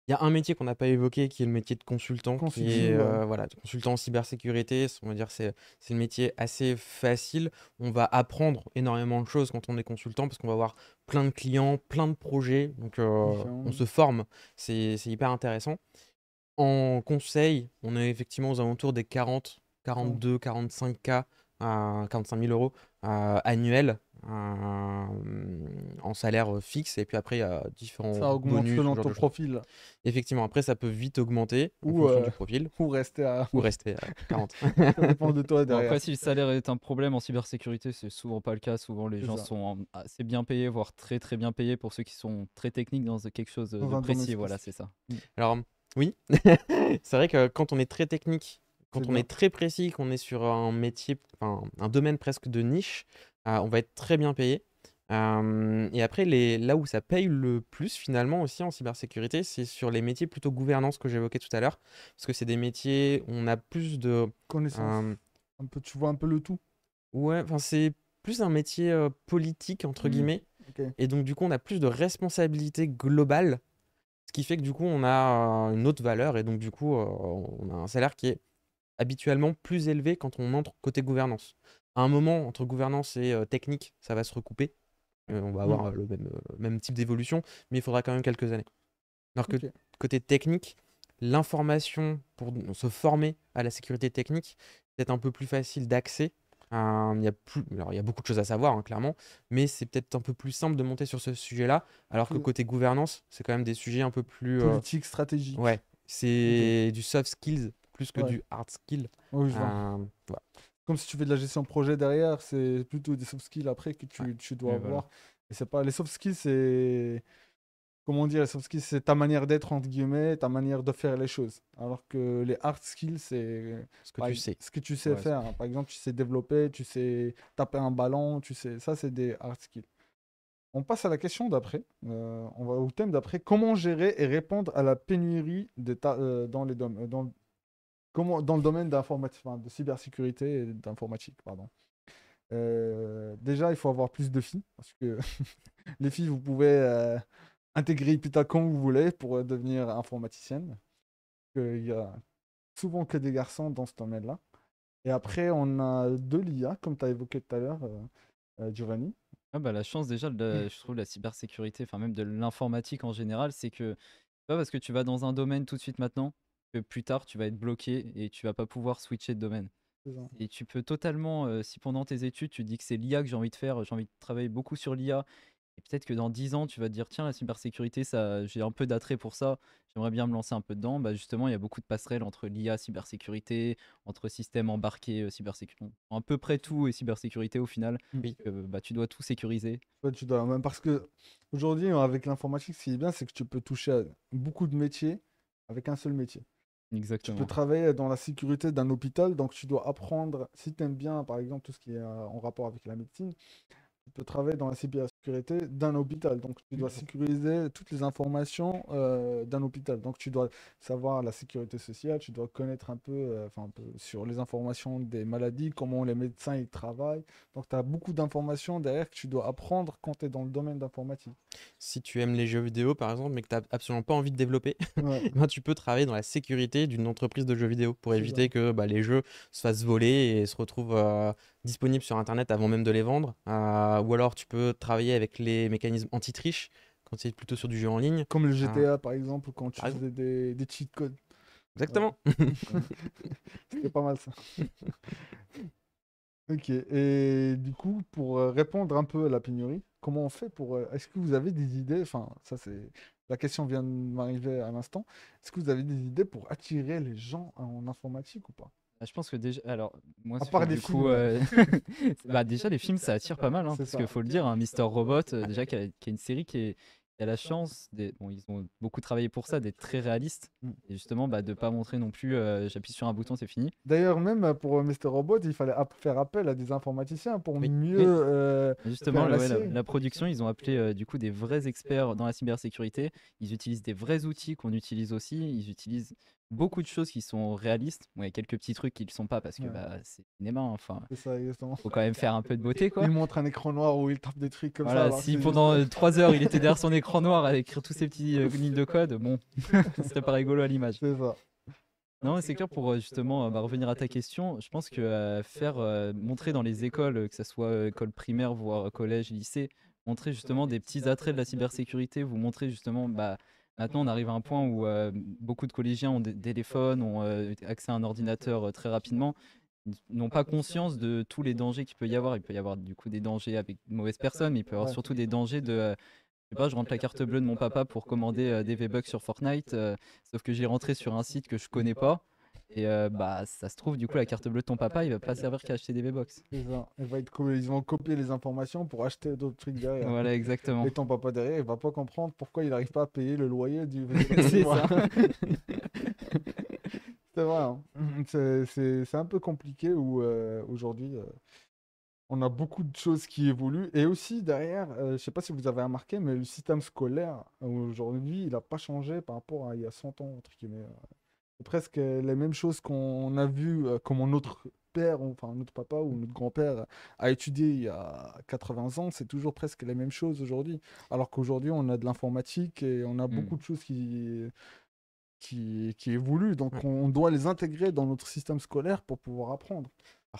il y a un métier qu'on n'a pas évoqué qui est le métier de consultant, qui est Consulting, ouais. voilà, de consultant en cybersécurité. On va dire c'est le métier assez facile. On va apprendre énormément de choses quand on est consultant parce qu'on va avoir plein de clients, plein de projets. Donc on Différent. se forme, c'est hyper intéressant. En conseil, on est effectivement aux alentours des 42, 45K, 45 000 euros annuels en salaire fixe. Et puis après, il y a différents Ça augmente bonus, ce selon genre ton de choses. profil. Effectivement, après, ça peut vite augmenter en Ou, fonction du profil ou rester à. ou rester à 40. Ça dépend de toi Bon, derrière. après, si le salaire est un problème en cybersécurité, c'est souvent pas le cas. Souvent, les C'est gens ça. sont assez bien payés, voire très très bien payés pour ceux qui sont très techniques dans quelque chose Dans de un domaine précis. Voilà, c'est spécifique. ça. Alors, oui, c'est vrai que quand on est très technique, C'est quand on bien. est très précis, qu'on est sur un métier, enfin, un domaine presque de niche, on va être très bien payé. Et après, là où ça paye le plus finalement aussi en cybersécurité, c'est sur les métiers plutôt gouvernance que j'évoquais tout à l'heure. Parce que c'est des métiers où on a plus de. Connaissance. euh, Un peu, tu vois un peu le tout. ouais, enfin, c'est plus un métier politique, entre guillemets. Ok. Et donc, du coup, on a plus de responsabilités globales. Ce qui fait que du coup, on a une autre valeur. Et donc, du coup, on a un salaire qui est habituellement plus élevé quand on entre côté gouvernance. À un moment, entre gouvernance et technique, ça va se recouper. On va Mm. avoir le même type d'évolution, mais il faudra quand même quelques années. Alors que Ok. côté technique, l'information pour se former à la sécurité technique, c'est peut-être un peu plus facile d'accès. Alors, il y a beaucoup de choses à savoir, hein, clairement, mais c'est peut-être un peu plus simple de monter sur ce sujet-là, alors que Plus côté gouvernance, c'est quand même des sujets un peu plus... politique, stratégique. ouais, Ok. c'est du soft skills plus que Ouais. du hard skill. Oui, je vois. Voilà. Comme si tu fais de la gestion de projet derrière, c'est plutôt des soft skills après que Ouais. tu dois Et voilà. avoir. Et c'est pas les soft skills, c'est comment dire, les soft skills, c'est ta manière d'être entre guillemets, ta manière de faire les choses. Alors que les hard skills, c'est Ce que tu sais. ce que tu sais Ouais, faire, hein. Par exemple, tu sais développer, tu sais taper un ballon, tu sais, ça c'est des hard skills. On passe à la question d'après. On va au thème d'après. Comment gérer et répondre à la pénurie dans les dans le domaine d'informatique, enfin, de cybersécurité et d'informatique, pardon. Déjà, il faut avoir plus de filles, parce que les filles, vous pouvez intégrer Ipita quand vous voulez pour devenir informaticienne. Il y a souvent que des garçons dans ce domaine-là. Et après, on a de l'IA, comme tu as évoqué tout à l'heure, Giovanni. Ah bah, la chance déjà, je trouve, de la cybersécurité, enfin même de l'informatique en général, c'est que c'est pas parce que tu vas dans un domaine tout de suite maintenant que plus tard tu vas être bloqué et tu vas pas pouvoir switcher de domaine. C'est ça. Et tu peux totalement, si pendant tes études tu dis que c'est l'IA que j'ai envie de faire, j'ai envie de travailler beaucoup sur l'IA, et peut-être que dans 10 ans tu vas te dire tiens, la cybersécurité, ça, j'ai un peu d'attrait pour ça, j'aimerais bien me lancer un peu dedans. Bah justement, il y a beaucoup de passerelles entre l'IA, cybersécurité, entre systèmes embarqués, cybersécurité, à peu près tout et cybersécurité au final. Mm. Oui. Bah, tu dois tout sécuriser. Ouais, tu dois, même parce que aujourd'hui, avec l'informatique, ce qui est bien, c'est que tu peux toucher à beaucoup de métiers avec un seul métier. Tu peux Exactement. travailler dans la sécurité d'un hôpital, donc tu dois apprendre, si tu aimes bien, par exemple, tout ce qui est en rapport avec la médecine, tu peux travailler dans la cybersécurité d'un hôpital. Donc, tu dois sécuriser toutes les informations d'un hôpital. Donc, tu dois savoir la sécurité sociale, tu dois connaître un peu sur les informations des maladies, comment les médecins ils travaillent. Donc, tu as beaucoup d'informations derrière que tu dois apprendre quand tu es dans le domaine d'informatique. Si tu aimes les jeux vidéo, par exemple, mais que tu n'as absolument pas envie de développer, Ouais, ben, tu peux travailler dans la sécurité d'une entreprise de jeux vidéo pour c'est ça. éviter que bah, les jeux se fassent voler et se retrouvent disponibles sur Internet avant même de les vendre. Ou alors tu peux travailler avec les mécanismes anti-triche quand c'est plutôt sur du jeu en ligne. Comme le Euh, GTA, par exemple, quand tu Par exemple. faisais des cheat codes. Ouais. Exactement. C'était pas mal ça. Ok, et du coup, pour répondre un peu à la pénurie, comment on fait pour... est-ce que vous avez des idées, enfin, ça c'est... La question vient de m'arriver à l'instant. Est-ce que vous avez des idées pour attirer les gens en informatique ou pas? Ah, je pense que déjà, alors moi, À part des du coup, films, bah déjà les films ça attire pas mal, hein, c'est parce qu'il ça. faut le dire, hein, Mister Robot, déjà qui a une série qui a la chance, bon, ils ont beaucoup travaillé pour ça, d'être très réaliste, Mm. et justement bah, de pas montrer non plus, j'appuie sur un bouton, c'est fini. D'ailleurs, même pour Mr. Robot, il fallait faire appel à des informaticiens pour Oui. mieux Oui. Justement, faire la ouais, la, série. la production, ils ont appelé du coup des vrais experts dans la cybersécurité. Ils utilisent des vrais outils qu'on utilise aussi. Ils utilisent beaucoup de choses qui sont réalistes. Bon, il y a quelques petits trucs qui ne le sont pas parce que Ouais, bah, c'est cinéma, hein. Enfin, c'est ça, exactement. faut quand même faire un peu de beauté, Il quoi. montre un écran noir où il tape des trucs comme ça, Voilà, alors que si c'est juste... pendant 3 heures il était derrière son écran noir à écrire tous ces petits lignes de code, bon, ce serait pas rigolo à l'image. C'est ça. Non, c'est clair pour justement bah, revenir à ta question. Je pense que montrer dans les écoles, que ce soit école primaire, voire collège, lycée, montrer justement des petits attraits de la cybersécurité, vous montrer justement, bah, maintenant on arrive à un point où beaucoup de collégiens ont des téléphones, ont accès à un ordinateur très rapidement, ils n'ont pas conscience de tous les dangers qu'il peut y avoir. Il peut y avoir du coup des dangers avec de mauvaises personnes, mais il peut y avoir Ouais. surtout des dangers de je sais pas, je rentre la carte bleue de mon papa pour commander des V-Bucks sur Fortnite, sauf que j'ai rentré sur un site que je connais pas. Et bah, ça se trouve, du coup, la carte bleue de ton papa, il va pas servir qu'à acheter des V-Bucks. C'est ça. Ils vont copier les informations pour acheter d'autres trucs derrière. Voilà, exactement. Et ton papa derrière, il va pas comprendre pourquoi il n'arrive pas à payer le loyer du C'est ça. C'est vrai, hein. C'est un peu compliqué où aujourd'hui on a beaucoup de choses qui évoluent. Et aussi derrière, je sais pas si vous avez remarqué, mais le système scolaire aujourd'hui, il n'a pas changé par rapport à il y a 100 ans, entre guillemets. C'est presque les mêmes choses qu'on a vues, comment notre père, enfin notre papa ou notre grand-père a étudié il y a 80 ans, c'est toujours presque les mêmes choses aujourd'hui. Alors qu'aujourd'hui, on a de l'informatique et on a Hmm. beaucoup de choses qui évoluent. Donc, Ouais. on doit les intégrer dans notre système scolaire pour pouvoir apprendre.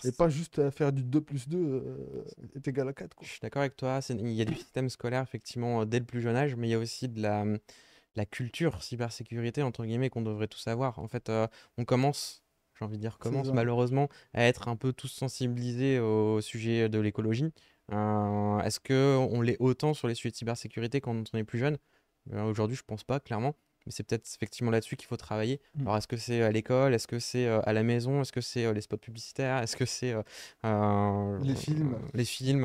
Et pas juste faire du 2 plus 2 est égal à 4, Je quoi. suis d'accord avec toi. Il y a du système scolaire, effectivement, dès le plus jeune âge, mais il y a aussi de la culture cybersécurité, entre guillemets, qu'on devrait tous avoir. En fait, on commence, j'ai envie de dire, C'est commence ça. malheureusement à être un peu tous sensibilisés au sujet de l'écologie. Est-ce que on l'est autant sur les sujets de cybersécurité quand on est plus jeune? Aujourd'hui, je pense pas, clairement. Mais c'est peut-être effectivement là-dessus qu'il faut travailler. Mm. Alors, est-ce que c'est à l'école? Est-ce que c'est à la maison? Est-ce que c'est les spots publicitaires? Est-ce que c'est Les films, les films?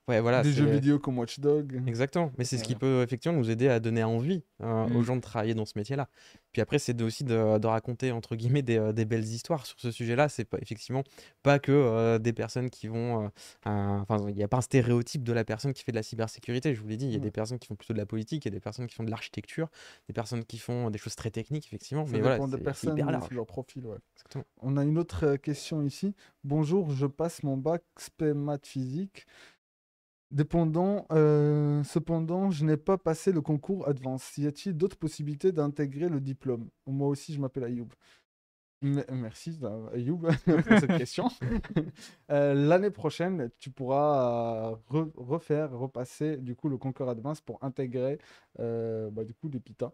Ouais, voilà, des jeux c'est vidéo comme Watch Dogs. exactement. Mais c'est ce qui Voilà. peut effectivement nous aider à donner envie aux Mm. gens de travailler dans ce métier-là. Puis après, c'est aussi de raconter, entre guillemets, des belles histoires sur ce sujet-là. C'est pas, effectivement pas que des personnes qui vont. Enfin, il n'y a pas un stéréotype de la personne qui fait de la cybersécurité. Je vous l'ai dit, il y a Ouais. des personnes qui font plutôt de la politique, il y a des personnes qui font de l'architecture, des personnes qui font des choses très techniques, effectivement. Ça Mais voilà, dépend des c'est hyper personnes, c'est large. leur profil, ouais. Exactement. On a une autre question ici. Bonjour, je passe mon bac spé maths physique. Cependant, je n'ai pas passé le concours Advance. Y a-t-il d'autres possibilités d'intégrer le diplôme? Moi aussi, je m'appelle Ayoub. Merci, Ayoub, pour cette question. L'année prochaine, tu pourras repasser du coup le concours Advance pour intégrer du coup l'EPITA.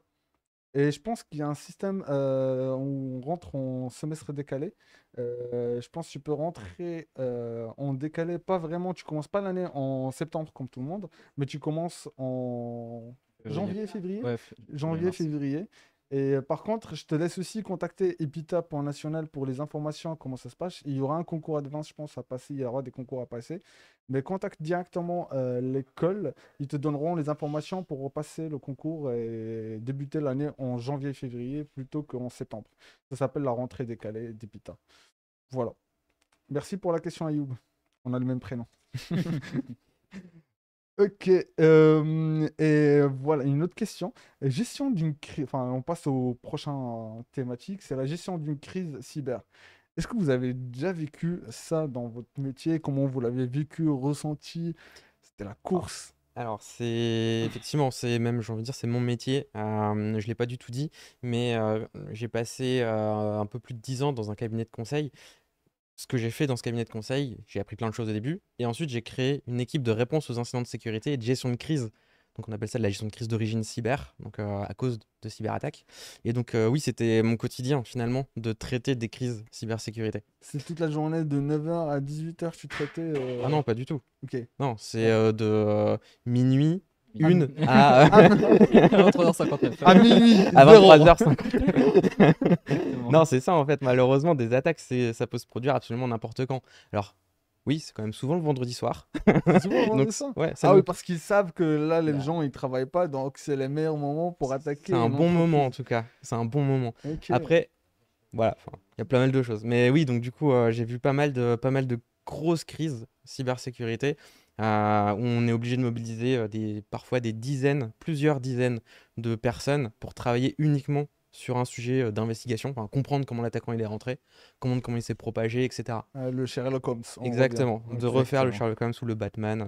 Et je pense qu'il y a un système où on rentre en semestre décalé. Je pense que tu peux rentrer en décalé, pas vraiment, tu commences pas l'année en septembre comme tout le monde, mais tu commences en Février. janvier, février. Ouais, Janvier, mars. février. Et par contre, je te laisse aussi contacter epita.national pour les informations, comment ça se passe. Il y aura un concours Advance, je pense, à passer. Il y aura des concours à passer. Mais contacte directement l'école. Ils te donneront les informations pour repasser le concours et débuter l'année en janvier-février plutôt qu'en septembre. Ça s'appelle la rentrée décalée d'Epita. Voilà. Merci pour la question, Ayoub. On a le même prénom. Ok, et voilà, une autre question. Gestion d'une crise, enfin, on passe au prochain thématique, c'est la gestion d'une crise cyber. Est-ce que vous avez déjà vécu ça dans votre métier? Comment vous l'avez vécu, ressenti? C'était la Ah. course. Alors, c'est effectivement, c'est même, j'ai envie de dire, c'est mon métier. Je ne l'ai pas du tout dit, mais j'ai passé un peu plus de 10 ans dans un cabinet de conseil. Ce que j'ai fait dans ce cabinet de conseil, j'ai appris plein de choses au début. Et ensuite, j'ai créé une équipe de réponse aux incidents de sécurité et de gestion de crise. Donc, on appelle ça de la gestion de crise d'origine cyber, donc à cause de cyberattaques. Et donc, oui, c'était mon quotidien, finalement, de traiter des crises cybersécurité. C'est toute la journée de 9h à 18h, tu traitais. Ah non, pas du tout. Ok. Non, c'est Ouais. de minuit, Ah, 1 à, Ah, 23h59. à minuit, à 0. 23h50. Exactement. Non, c'est ça en fait. Malheureusement, des attaques, ça peut se produire absolument n'importe quand. Alors, oui, c'est quand même souvent le vendredi soir. C'est souvent vendredi Donc, ça. ouais, ça Ah oui, nous... parce qu'ils savent que là, les bah, gens, ils travaillent pas, donc c'est les meilleurs moments pour attaquer c'est un bon moment en l'entreprise. tout cas. C'est un bon moment. Ok. Après, voilà, enfin, il y a plein mal de choses. Mais oui, donc du coup, j'ai vu pas mal de grosses crises cybersécurité où on est obligé de mobiliser parfois des dizaines, plusieurs dizaines de personnes pour travailler uniquement sur un sujet d'investigation, enfin, comprendre comment l'attaquant il est rentré, comprendre comment il s'est propagé, etc. Le Sherlock Holmes, on revient. Exactement, de Ok. refaire le Exactement. Sherlock Holmes ou le Batman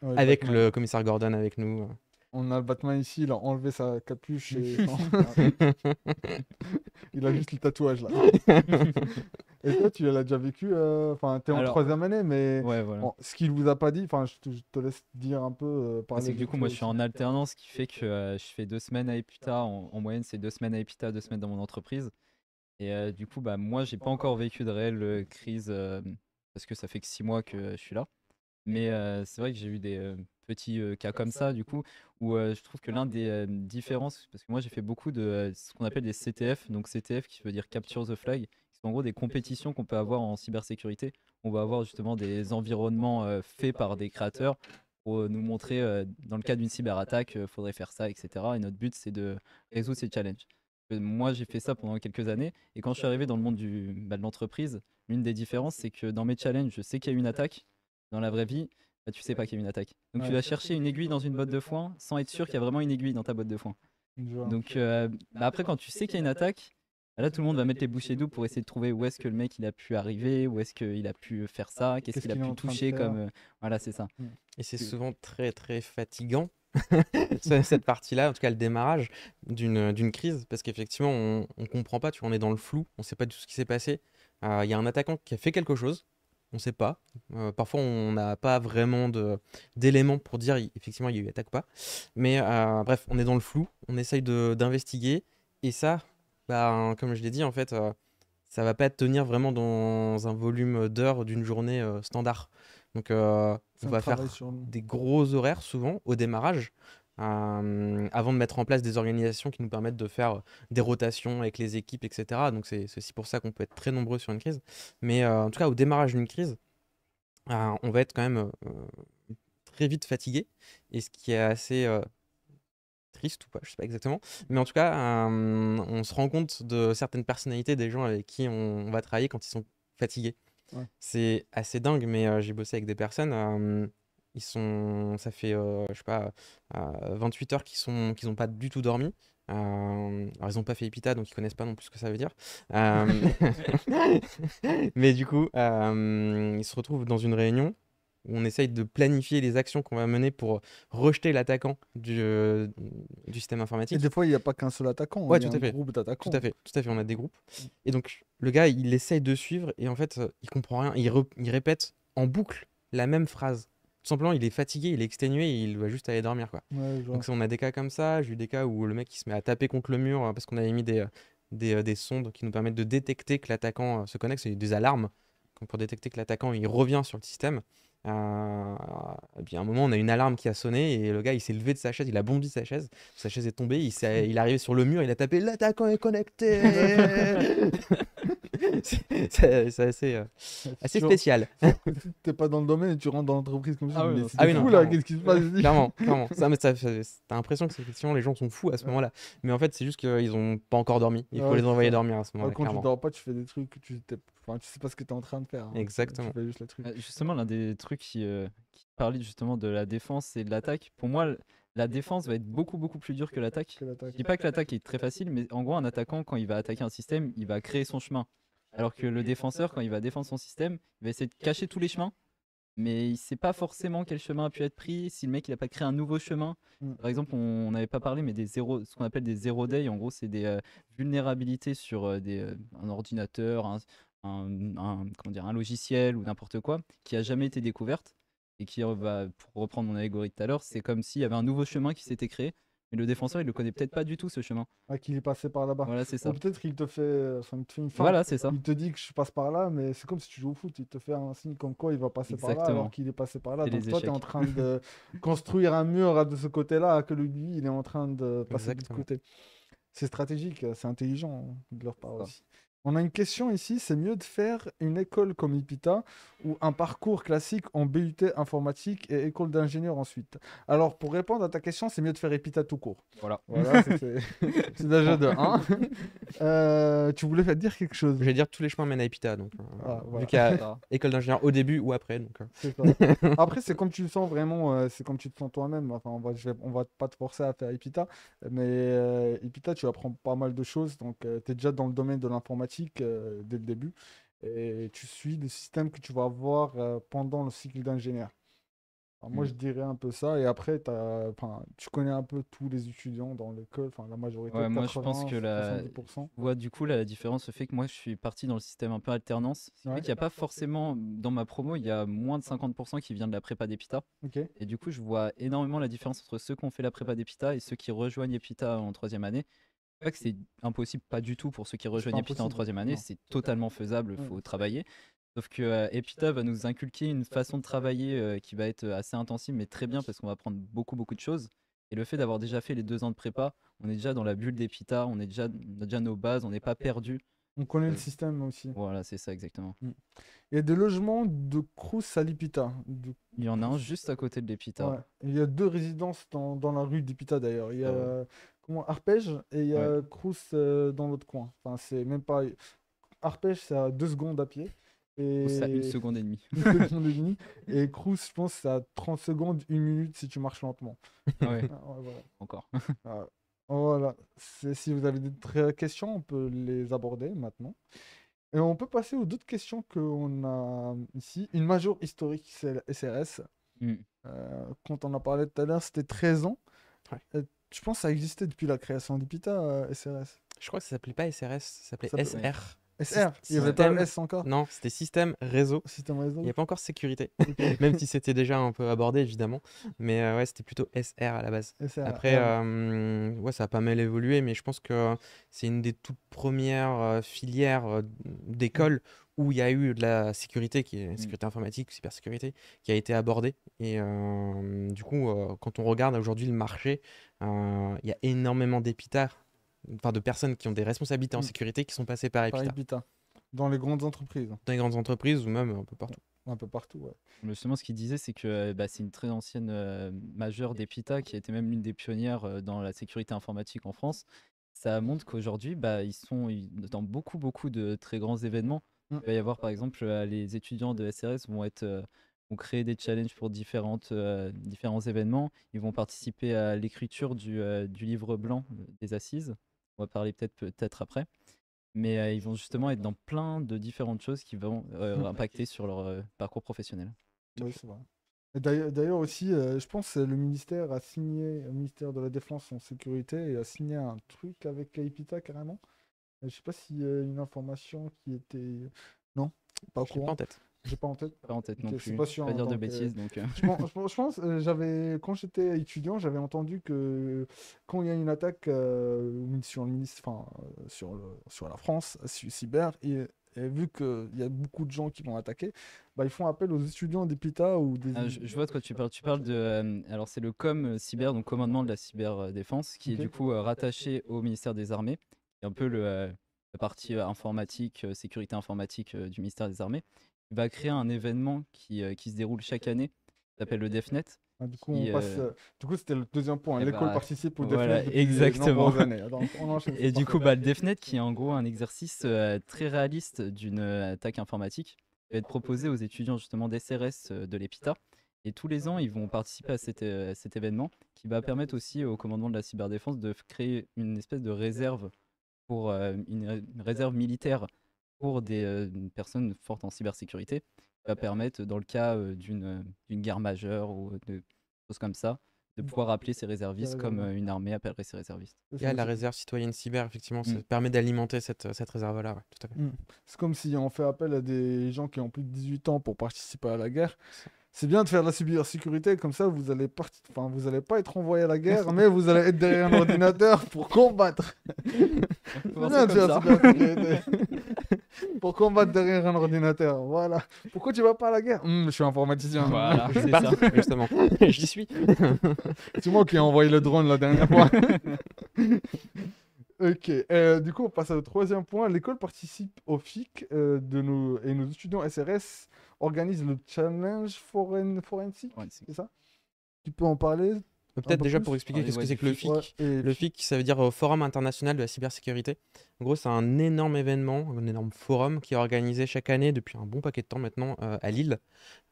Ouais, le avec Batman. le commissaire Gordon avec nous. On a le Batman ici, il a enlevé sa capuche et il a juste le tatouage là. Et toi, tu l'as déjà vécu, enfin, t'es en Alors, troisième année, mais ouais, voilà. ce qu'il vous a pas dit, enfin, je te laisse dire un peu, Ah, parler c'est que de du coup, toi moi, je suis aussi. en alternance, ce qui fait que je fais 2 semaines à Epita. En moyenne, c'est 2 semaines à Epita, 2 semaines dans mon entreprise. Et du coup, bah, moi, j'ai pas encore vécu de réelle crise parce que ça fait que 6 mois que je suis là. Mais c'est vrai que j'ai eu des petits cas comme ça, du coup, où je trouve que l'un des différences, parce que moi j'ai fait beaucoup de ce qu'on appelle des CTF, donc CTF qui veut dire Capture the Flag, qui sont en gros des compétitions qu'on peut avoir en cybersécurité. On va avoir justement des environnements faits par des créateurs pour nous montrer, dans le cas d'une cyberattaque, faudrait faire ça, etc. Et notre but, c'est de résoudre ces challenges. Moi, j'ai fait ça pendant quelques années, et quand je suis arrivé dans le monde de l'entreprise, l'une des différences, c'est que dans mes challenges, je sais qu'il y a une attaque. Dans la vraie vie, bah, tu sais pas qu'il y a une attaque. Donc tu Ouais, vas chercher une aiguille dans une botte de foin sans être sûr qu'il y a vraiment une aiguille dans ta botte de foin. je vois. Donc bah, après, quand tu sais qu'il y a une attaque, bah là tout le monde va mettre les bouchées doubles pour essayer de trouver où est-ce que le mec il a pu arriver, où est-ce qu'il a pu faire ça, qu'est-ce Qu'est-ce qu'il a qu'il est pu en train de toucher faire? comme. Voilà, c'est ça. Et c'est Que- souvent très très fatigant, cette partie-là, en tout cas le démarrage d'une crise, parce qu'effectivement on comprend pas, tu vois, on est dans le flou, on sait pas du tout ce qui s'est passé. Il y a un attaquant qui a fait quelque chose, on ne sait pas. Parfois, on n'a pas vraiment d'éléments pour dire effectivement il y a eu attaque ou pas. Mais bref, on est dans le flou, on essaye d'investiguer. Et ça, bah, comme je l'ai dit, en fait, ça va pas tenir vraiment dans un volume d'heures d'une journée standard. Donc, C'est on un va travail faire sur nous. des gros horaires souvent au démarrage, avant de mettre en place des organisations qui nous permettent de faire des rotations avec les équipes, etc. Donc, c'est aussi pour ça qu'on peut être très nombreux sur une crise. Mais en tout cas, au démarrage d'une crise, on va être quand même très vite fatigué. Et ce qui est assez triste ou pas, je sais pas exactement. Mais en tout cas, on se rend compte de certaines personnalités des gens avec qui on va travailler quand ils sont fatigués. Ouais. C'est assez dingue, mais j'ai bossé avec des personnes. Ça fait, je sais pas, 28 heures qu'ils ont pas du tout dormi. Alors, ils n'ont pas fait Epita, donc ils connaissent pas non plus ce que ça veut dire. Euh, mais du coup, ils se retrouvent dans une réunion où on essaye de planifier les actions qu'on va mener pour rejeter l'attaquant du système Et informatique. des fois, il n'y a pas qu'un seul attaquant, Ouais, il y a tout un à fait. groupe Tout d'attaquants. à fait, tout à fait, on a des groupes. Et donc, le gars, il essaye de suivre et en fait, il comprend rien. Il répète en boucle la même phrase. Tout simplement, il est fatigué, il est exténué et il va juste aller dormir, quoi. Ouais, je vois. Donc, on a des cas comme ça. J'ai eu des cas où le mec il se met à taper contre le mur parce qu'on avait mis des sondes qui nous permettent de détecter que l'attaquant se connecte. C'est des alarmes pour détecter que l'attaquant il revient sur le système. Et puis à un moment, on a une alarme qui a sonné et le gars il s'est levé de sa chaise, il a bondi de sa chaise est tombée, il est arrivé sur le mur, il a tapé l'attaquant est connecté. C'est assez Tu- spécial. T'es pas dans le domaine et tu rentres dans l'entreprise comme ça, Ah ouais, mais non, c'est Ah des oui, non, fous là, clairement. qu'est-ce qui se passe ici? Clairement, clairement. Ça, mais t'as l'impression que effectivement les gens sont fous à ce moment-là. Mais en fait, c'est juste qu'ils ont pas encore dormi. Il faut Ouais, les c'est envoyer ça. dormir à ce moment-là, Quand tu clairement. dors pas, tu fais des trucs que enfin, tu sais pas ce que tu es en train de faire, hein. Tu Exactement. fais juste le truc. Justement, l'un des trucs qui parlait justement de la défense et de l'attaque, pour moi, la défense va être beaucoup beaucoup plus dure que l'attaque. Que l'attaque. Je dis pas que l'attaque est très facile, mais en gros, un attaquant, quand il va attaquer un système, il va créer son chemin. Alors que le défenseur, quand il va défendre son système, il va essayer de cacher tous les chemins, mais il sait pas forcément quel chemin a pu être pris, si le mec il a pas créé un nouveau chemin. Mm. Par exemple, on n'avait pas parlé, mais ce qu'on appelle des zero day, en gros, c'est des vulnérabilités sur un ordinateur, comment dire, un logiciel ou n'importe quoi, qui a jamais été découverte et qui va, pour reprendre mon algorithme tout à l'heure, c'est comme s'il y avait un nouveau chemin qui s'était créé, mais le défenseur il le connaît peut-être pas du tout ce chemin. Ah, qu'il est passé par là-bas. Voilà, c'est Ou ça. peut-être qu'il te fait, enfin, il te fait une feinte. Voilà, c'est ça. Il te dit que je passe par là, mais c'est comme si tu joues au foot. Il te fait un signe comme quoi il va passer par là alors Exactement. qu'il est passé par là. C'est Donc les toi, tu es en échecs. train de construire un mur de ce côté-là, que lui, il est en train de passer de l'autre Exactement. côté. C'est stratégique, c'est intelligent de leur part Ça. aussi. On a une question ici, c'est mieux de faire une école comme IPITA ou un parcours classique en BUT informatique et école d'ingénieur ensuite? Alors, pour répondre à ta question, c'est mieux de faire IPITA tout court. Voilà. Voilà, c'est déjà de 1. Tu voulais dire quelque chose? Je vais dire tous les chemins mènent à Epita, donc Ah, voilà. vu qu'il y a Ça. école d'ingénieur au début ou après, donc C'est ça. Après, c'est comme tu le sens vraiment, c'est comme tu te sens toi-même. Enfin, on va pas te forcer à faire IPITA, mais IPITA, tu apprends pas mal de choses. Donc, tu es déjà dans le domaine de l'informatique dès le début. Et tu suis le système que tu vas avoir pendant le cycle d'ingénieur. Alors, moi, Mm. je dirais un peu ça. Et après, enfin, tu connais un peu tous les étudiants dans l'école, enfin, la majorité, Ouais, moi je pense que 70%. du coup, là, la différence se fait que moi je suis parti dans le système un peu alternance. Ce qui fait Ouais. qu'il n'y a pas forcément, dans ma promo, il y a moins de 50% qui vient de la prépa d'Epita. Ok. Et du coup, je vois énormément la différence entre ceux qui ont fait la prépa d'Epita et ceux qui rejoignent Epita en troisième année. Pas que c'est impossible, pas du tout pour ceux qui rejoignent Epita en impossible. troisième année, Non. c'est totalement faisable, il Ouais. faut travailler. Sauf que Epita va nous inculquer une façon de travailler qui va être assez intensive, mais très bien parce qu'on va apprendre beaucoup, beaucoup de choses. Et le fait d'avoir déjà fait les 2 ans de prépa, on est déjà dans la bulle d'Epita, on a déjà nos bases, on n'est pas perdu. On connaît le Euh, système aussi. Voilà, c'est ça exactement. Il y a des logements de Crous à l'Ipita. Il y en a un juste à côté de l'Epita. Ouais. Il y a 2 résidences dans la rue d'Ipita d'ailleurs. Il y a Ah ouais. comment, Arpège et il y Ouais. a Crous dans l'autre coin. Enfin, c'est même pas. Arpège, c'est à 2 secondes à pied. Ou c'est à une Et seconde et demie. 1 seconde et demie. Et Crous, je pense, c'est à 30 secondes, 1 minute si tu marches lentement. Ah ouais, Ah, ouais, voilà. encore. Ah, voilà. Si vous avez d'autres questions, on peut les aborder maintenant. Et on peut passer aux d'autres questions qu'on a ici. Une major historique SRS. Mm. Quand on a parlé tout à l'heure, c'était 13 ans. Ouais. Je pense que ça existait depuis la création d'Ipita, SRS. je crois que ça s'appelait pas SRS, ça s'appelait Ça peut- SR. SR, il n'y avait pas système. le S encore. Non, c'était système réseau. Système Il n'y réseau. avait pas encore sécurité, Ok. même si c'était déjà un peu abordé évidemment. Mais ouais, c'était plutôt SR à la base. SR. Après, ouais, ça a pas mal évolué, mais je pense que c'est une des toutes premières filières d'école où il y a eu de la sécurité, qui est sécurité informatique, cybersécurité, qui a été abordée. Et du coup, quand on regarde aujourd'hui le marché, il y a énormément d'épitars, enfin de personnes qui ont des responsabilités en Mm. sécurité qui sont passées par Par Epita. Epita. Dans les grandes entreprises. Dans les grandes entreprises ou même un peu partout. Un peu partout, ouais. Mais justement, ce qu'il disait, c'est que c'est une très ancienne majeure d'Epita qui a été même l'une des pionnières dans la sécurité informatique en France. Ça montre qu'aujourd'hui, dans beaucoup, beaucoup de très grands événements. Mm. Il va y avoir, par exemple, les étudiants de SRS vont créer des challenges pour différents événements. Ils vont participer à l'écriture du livre blanc des assises. On va parler peut-être après. Mais ils vont justement être dans plein de différentes choses qui vont impacter sur leur parcours professionnel. Oui, c'est vrai. Et d'ailleurs aussi, je pense que le ministère a signé, le ministère de la Défense en sécurité, et a signé un truc avec Epita carrément. Je sais pas s'il y a une information qui était... Non, pas au Je l'ai pas courant. en tête. J'ai pas en tête. Pas en tête non Ok, plus. c'est pas sûr, Pas hein, dire de donc, bêtises. Donc, je pense, quand j'étais étudiant, j'avais entendu que quand il y a une attaque sur le ministre, enfin, sur la France, cyber, et vu qu'il y a beaucoup de gens qui vont attaquer, bah, ils font appel aux étudiants d'EPITA ou des... je vois de quoi tu parles. Tu parles de. Alors, c'est le cyber, donc commandement de la cyberdéfense, qui est Ok. du coup rattaché au ministère des Armées, qui est un peu la partie informatique, sécurité informatique du ministère des Armées. Il va créer un événement qui se déroule chaque année, qui s'appelle le DEFNet. Ah, du coup, on passe. Du coup, c'était le deuxième point. Eh L'école bah, participe au voilà, DEFNET depuis de exactement. nombreuses années. Donc, on enchaîne, Et c'est du coup, parfait. le DEFNet, qui est en gros un exercice très réaliste d'une attaque informatique, va être proposé aux étudiants justement d'SRS de l'EPITA. Et tous les ans, ils vont participer à cet événement qui va permettre aussi au commandement de la cyberdéfense de créer une espèce de réserve pour une réserve militaire pour des personnes fortes en cybersécurité, qui va permettre, dans le cas d'une guerre majeure ou de choses comme ça, de pouvoir appeler ces réservistes comme une armée appellerait ses réservistes. Il y a la réserve citoyenne cyber, effectivement, ça Mm. permet d'alimenter cette réserve-là, ouais, tout à fait. C'est comme si on fait appel à des gens qui ont plus de 18 ans pour participer à la guerre. C'est bien de faire de la cybersécurité, comme ça vous allez vous allez pas être envoyé à la guerre, mais vous allez être derrière un ordinateur pour combattre. C'est bien de faire de la cybersécurité. Pour combattre derrière un ordinateur, voilà. Pourquoi tu vas pas à la guerre? Je suis informaticien. Voilà, c'est Bah, ça. justement, j'y suis. C'est moi qui ai envoyé le drone la dernière fois. Ok, du coup on passe au troisième point. L'école participe au FIC et nos étudiants SRS organisent le Challenge Forensic, c'est ça? Tu peux en parler un Peut-être peu déjà plus? pour expliquer qu'est-ce que c'est que le FIC. Ouais, et Le FIC, ça veut dire Forum international de la cybersécurité. En gros, c'est un énorme événement, un énorme forum qui est organisé chaque année depuis un bon paquet de temps maintenant à Lille.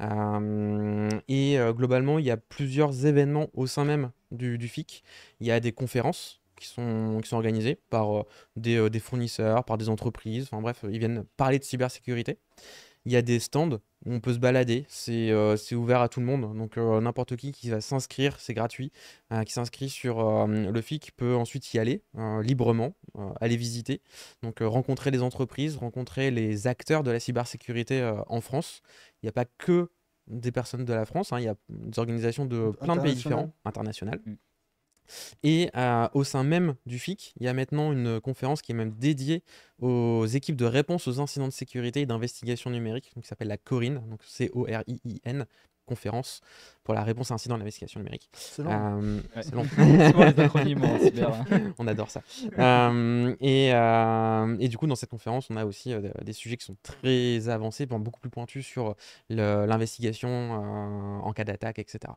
Globalement, il y a plusieurs événements au sein même du FIC. Il y a des conférences qui sont organisées par des fournisseurs, par des entreprises. Enfin bref, ils viennent parler de cybersécurité. Il y a des stands où on peut se balader, c'est ouvert à tout le monde, donc n'importe qui va s'inscrire, c'est gratuit, qui s'inscrit sur le FIC peut ensuite y aller librement, aller visiter, donc rencontrer les entreprises, rencontrer les acteurs de la cybersécurité en France. Il n'y a pas que des personnes de la France, hein, il y a des organisations de plein de pays différents, internationales. Et au sein même du FIC, il y a maintenant une conférence qui est même dédiée aux équipes de réponse aux incidents de sécurité et d'investigation numérique, donc qui s'appelle la CORIN, donc CORIIN, conférence pour la réponse à incidents et l'investigation numérique. c'est long. Ouais. C'est long. Souvent, les acronymes en cyber, hein. On adore ça. Et du coup, dans cette conférence, on a aussi des sujets qui sont très avancés, beaucoup plus pointus sur l'investigation en cas d'attaque, etc.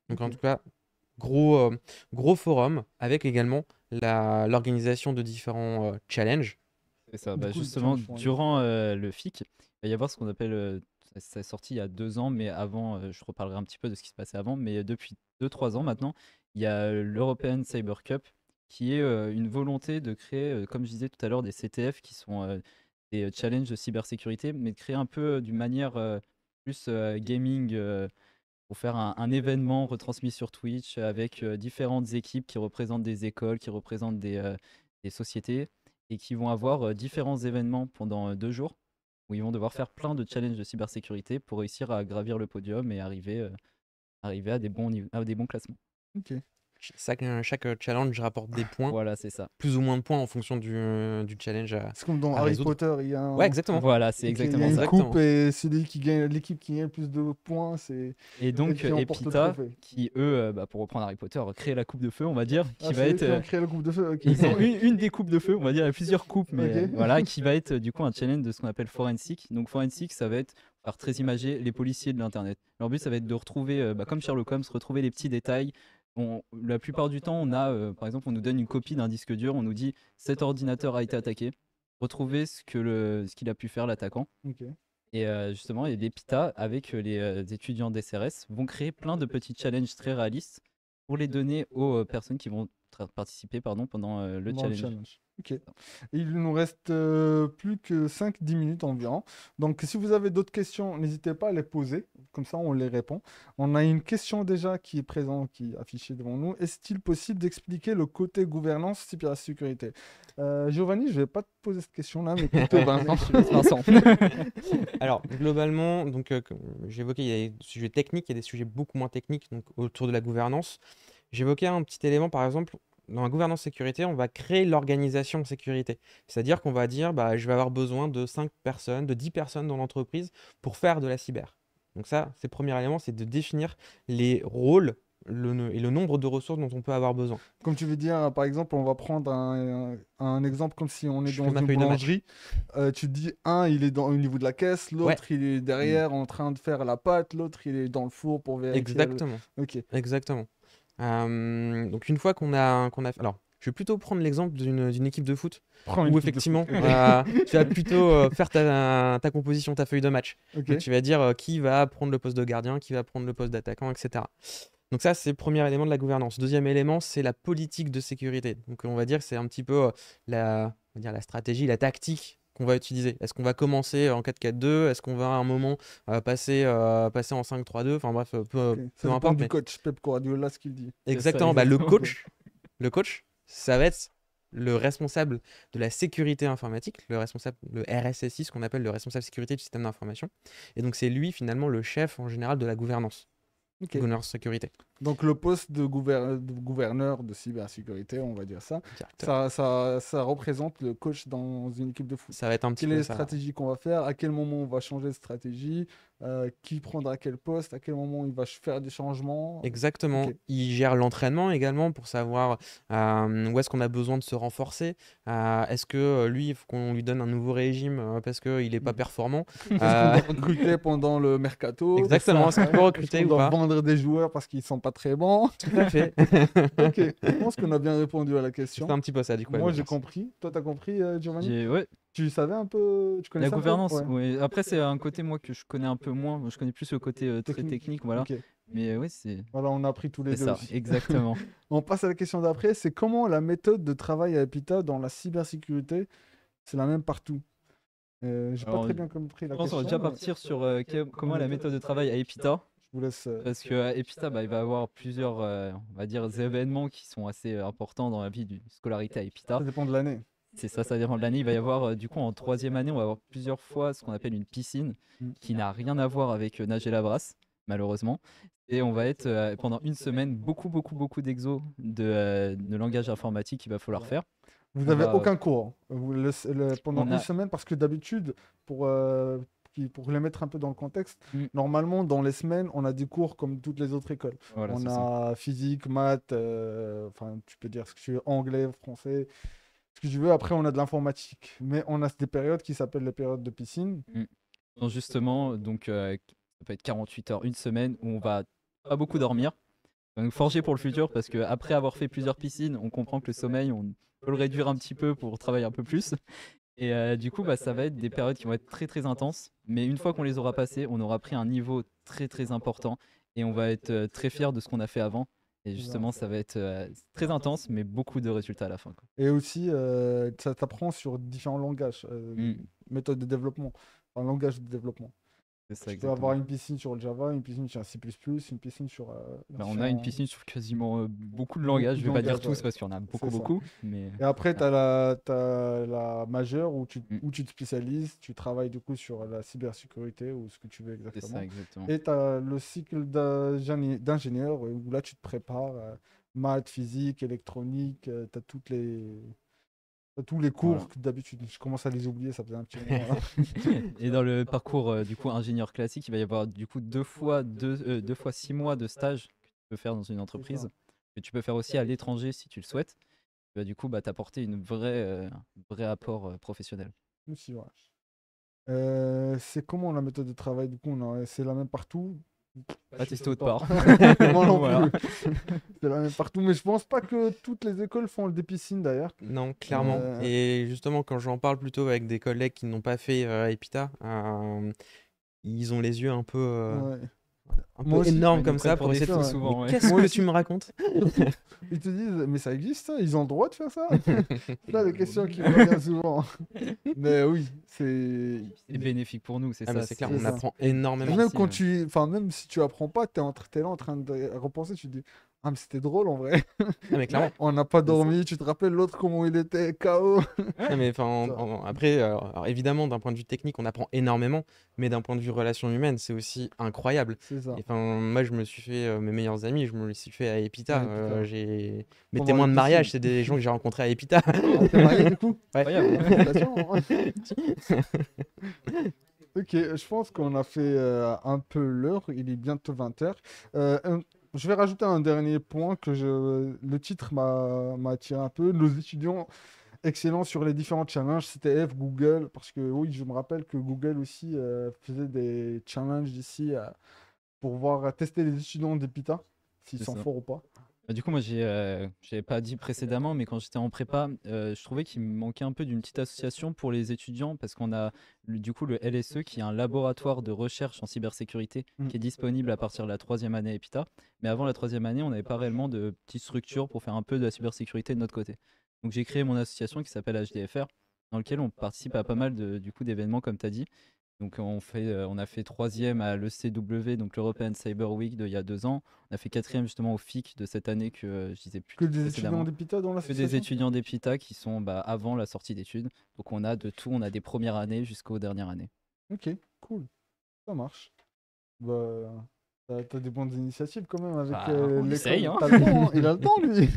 Donc en tout cas, gros forum avec également l'organisation de différents challenges. C'est ça. Du coup, Justement, tiens, durant le FIC, il va y avoir ce qu'on appelle, ça est sorti il y a 2 ans, mais avant, je reparlerai un petit peu de ce qui se passait avant, mais depuis 2-3 ans maintenant, il y a l'European Cyber Cup, qui est une volonté de créer, comme je disais tout à l'heure, des CTF qui sont des challenges de cybersécurité, mais de créer un peu d'une manière plus gaming, pour faire un événement retransmis sur Twitch avec différentes équipes qui représentent des écoles, qui représentent des sociétés, et qui vont avoir différents événements pendant 2 jours où ils vont devoir faire plein de challenges de cybersécurité pour réussir à gravir le podium et arriver à à des bons classements. Ok. Chaque challenge rapporte des points, Voilà, c'est ça. plus ou moins de points en fonction du challenge C'est comme dans à Harry résoudre. Potter, il y a Ouais, exactement. Voilà, c'est il y a exactement une ça. coupe et celui qui gagne, l'équipe qui gagne le plus de points, c'est Et celle donc qui emporte le Epita, trophée. qui eux, pour reprendre Harry Potter, créent la coupe de feu, on va dire, Ah, qui va c'est eux être qui ont créé le groupe de feu. Ok. ils ont une des coupes de feu, on va dire, il y a plusieurs coupes, mais Ok. voilà, qui va être du coup un challenge de ce qu'on appelle forensic. Donc forensic, ça va être, par très imagé, les policiers de l'internet. Leur but, ça va être de retrouver, comme Sherlock Holmes, retrouver les petits détails. La plupart du temps, on a, par exemple, on nous donne une copie d'un disque dur, on nous dit cet ordinateur a été attaqué, retrouver ce qu'il a pu faire l'attaquant. Ok. Et justement, et les PITA, avec les étudiants d'SRS, vont créer plein de petits challenges très réalistes pour les donner aux personnes qui vont participer pendant le Dans le challenge. challenge. Ok. Et il nous reste plus que 5-10 minutes environ. Donc, si vous avez d'autres questions, n'hésitez pas à les poser. Comme ça, on les répond. On a une question déjà qui est présente, qui est affichée devant nous. Est-il possible d'expliquer le côté gouvernance cybersécurité? Giovanni, je ne vais pas te poser cette question-là, mais plutôt Vincent. Je laisse Vincent. Alors, globalement, donc, comme j'évoquais, il y a des sujets techniques, il y a des sujets beaucoup moins techniques donc, autour de la gouvernance. J'évoquais un petit élément, par exemple, dans la gouvernance sécurité, on va créer l'organisation sécurité. C'est-à-dire qu'on va dire, bah, je vais avoir besoin de 5 personnes, de 10 personnes dans l'entreprise pour faire de la cyber. Donc ça, c'est le premier élément, c'est de définir les rôles et le nombre de ressources dont on peut avoir besoin. Comme tu veux dire, par exemple, on va prendre un exemple comme si on est Je dans fais ma une feuille de match. boulangerie. Tu te dis, un, il est au niveau de la caisse, l'autre, il est derrière en train de faire la pâte, l'autre, il est dans le four pour vérifier. Exactement. Ok. Exactement. Donc une fois qu'on a... Alors, je vais plutôt prendre l'exemple d'une équipe de foot Prends une où équipe de effectivement, foot. tu vas plutôt faire ta composition, ta feuille de match. Ok. Donc, tu vas dire qui va prendre le poste de gardien, qui va prendre le poste d'attaquant, etc. Donc ça, c'est le premier élément de la gouvernance. Deuxième élément, c'est la politique de sécurité. Donc on va dire que c'est un petit peu on va dire la stratégie, la tactique qu'on va utiliser. Est-ce qu'on va commencer en 4-4-2? Est-ce qu'on va à un moment passer en 5-3-2? Enfin bref, Ok. peu Ça dépend importe. du Mais coach Pep Guardiola, ce qu'il dit. exactement, ça, le exactement. coach, ça va être le responsable de la sécurité informatique, le RSSI, ce qu'on appelle le responsable sécurité du système d'information. Et donc c'est lui finalement le chef en général de la gouvernance. Ok. Gouvernance sécurité. Donc le poste de gouverneur de cybersécurité, on va dire ça, Directeur. ça représente le coach dans une équipe de foot. Ça va être un petit Quelle est peu la ça. stratégie qu'on va faire? À quel moment on va changer de stratégie? Qui prendra quel poste? À quel moment il va faire des changements? Exactement. Ok. Il gère l'entraînement également pour savoir où est-ce qu'on a besoin de se renforcer. Est-ce que lui, il faut qu'on lui donne un nouveau régime parce qu'il n'est pas Mm. performant. Est-ce qu'on doit recruter pendant le mercato? Exactement. Est-ce qu'on peut Est-ce recruter qu'on ou doit pas? vendre des joueurs parce qu'ils sont pas très bons? Tout à fait. Ok, je pense qu'on a bien répondu à la C'est question. un petit peu ça du coup. la Moi, j'ai gouvernance. compris. Toi, t'as compris, Giovanni? Ouais, Tu savais un peu, tu connaissais la un peu? gouvernance, Ouais. ouais. Après, c'est un côté, moi, que je connais un peu moins. Je connais plus le côté très Technique. technique, voilà. Ok. Mais ouais, c'est Voilà, on a appris tous les c'est deux ça, aussi. exactement. On passe à la question d'après. C'est comment la méthode de travail à Epita dans la cybersécurité, c'est la même partout? J'ai pas Alors, très bien compris Je la pense qu'on va question, déjà mais partir sur comment est la méthode de travail à Epita. je vous laisse. Parce que Epita, il va avoir plusieurs, on va dire, événements qui sont assez importants dans la vie d'une scolarité à Epita. Ça dépend de l'année. C'est ça dépend de l'année. Il va y avoir, du coup, en troisième année, on va avoir plusieurs fois ce qu'on appelle une piscine, Mm. qui n'a rien à voir avec nager la brasse, malheureusement. Et on va être pendant une semaine beaucoup d'exos de langage informatique qu'il va falloir faire. Vous On n'avez va- aucun cours pendant On une a- semaine parce que d'habitude, pour les mettre un peu dans le contexte, Mm. normalement, dans les semaines, on a des cours comme toutes les autres écoles. Voilà, On c'est ça. a physique, maths, enfin, tu peux dire ce que tu veux, anglais, français, ce que tu veux. Après, on a de l'informatique. Mais on a des périodes qui s'appellent les périodes de piscine. Donc, justement, donc, ça peut être 48 heures, une semaine où on va pas beaucoup dormir. Donc forger pour le futur parce qu'après avoir fait plusieurs piscines, on comprend que le sommeil, on peut le réduire un petit peu pour travailler un peu plus. Et du coup, ça va être des périodes qui vont être très intenses. Mais une fois qu'on les aura passées, on aura pris un niveau très important et on va être très fier de ce qu'on a fait avant. Et justement, ça va être très intense, mais beaucoup de résultats à la fin, quoi. Et aussi, ça t'apprend sur différents langages, Mm. méthodes de développement, un langage de développement. C'est ça, Tu peux avoir exactement. une piscine sur le Java, une piscine sur C++, une piscine sur Bah, on a une différents- piscine sur quasiment beaucoup de beaucoup langages. de Je vais pas dire langages, tous ouais. parce qu'il y en a beaucoup, C'est ça. beaucoup. Mais Et après, tu as la majeure Mm. où tu te spécialises, tu travailles du coup sur la cybersécurité ou ce que tu veux c'est exactement. ça, exactement. Et tu as le cycle d'ingénieur où là, tu te prépares maths, physique, électronique, tu as t'as tous les Voilà. cours que d'habitude. Je commence à les oublier, ça faisait un petit moment là. Et dans le parcours du coup ingénieur classique, il va y avoir du coup deux fois 6 mois de stage que tu peux faire dans une entreprise, que tu peux faire aussi à l'étranger si tu le souhaites. Bah, du coup, bah, t'apporter une vrai apport professionnel. Aussi, ouais. C'est comment la méthode de travail du coup c'est la même partout? Pas Je testé sais autre pas. part. Moi non Voilà. plus. C'est la même partout, mais je pense pas que toutes les écoles font des piscines d'ailleurs. Non, clairement. Euh, Et justement, quand j'en parle plutôt avec des collègues qui n'ont pas fait Epita, ils ont les yeux ouais. un Moi peu aussi. énormes Ils nous comme prennent ça pour pour des essayer de... fous ouais. souvent. Mais Ouais. qu'est-ce Moi que aussi. tu me racontes? Ils te disent, mais ça existe ça? Ils ont le droit de faire ça? C'est là les questions qui reviennent souvent. Mais oui, c'est C'est bénéfique pour nous, c'est Ah, mais ça. c'est clair, c'est on ça. apprend énormément. Même Merci, quand ouais. enfin, même si tu apprends pas, t'es là en train de repenser, tu te dis, ah, mais c'était drôle en vrai. Ah, mais clairement. On n'a pas C'est ça. dormi, tu te rappelles l'autre comment il était KO. Non, mais enfin, Ça. après, alors, évidemment, d'un point de vue technique, on apprend énormément, mais d'un point de vue relation humaine, c'est aussi incroyable. C'est ça. Et enfin, moi, je me suis fait mes meilleurs amis, je me les suis fait à Epita. Ouais, putain. J'ai mes Pendant témoins les de mariage, piscines. c'est des gens que j'ai rencontrés à Epita. Ah, t'es marié du coup? Ouais. Incroyable. Félicitations. Ok, je pense qu'on a fait un peu l'heure, il est bientôt 20h. Je vais rajouter un dernier point le titre m'a attiré un peu. Nos étudiants excellents sur les différents challenges, CTF, Google, parce que oui, je me rappelle que Google aussi faisait des challenges ici pour voir tester les étudiants d'EPITA, s'ils C'est sont ça. forts ou pas. Bah, du coup, moi, j'avais pas dit précédemment, mais quand j'étais en prépa, je trouvais qu'il me manquait un peu d'une petite association pour les étudiants, parce qu'on a du coup le LSE, qui est un laboratoire de recherche en cybersécurité, Mm. qui est disponible à partir de la 3e année EPITA. Mais avant la 3e année, on n'avait pas réellement de petites structures pour faire un peu de la cybersécurité de notre côté. Donc j'ai créé mon association qui s'appelle HDFR, dans lequel on participe à pas mal du coup, d'événements, comme tu as dit. Donc on a fait 3e à l'ECW, donc l'European Cyber Week il y a 2 ans. On a fait 4e justement au FIC de cette année que je disais plus Que des étudiants précédemment. d'EPITA dans Que des l'association? étudiants d'EPITA qui sont avant la sortie d'études. Donc on a de tout, on a des premières années jusqu'aux dernières années. Ok, cool, ça marche. Bah, t'as des bonnes initiatives quand même avec Bah, on l'école. essaye, hein. T'as le temps, hein. Il a le temps lui.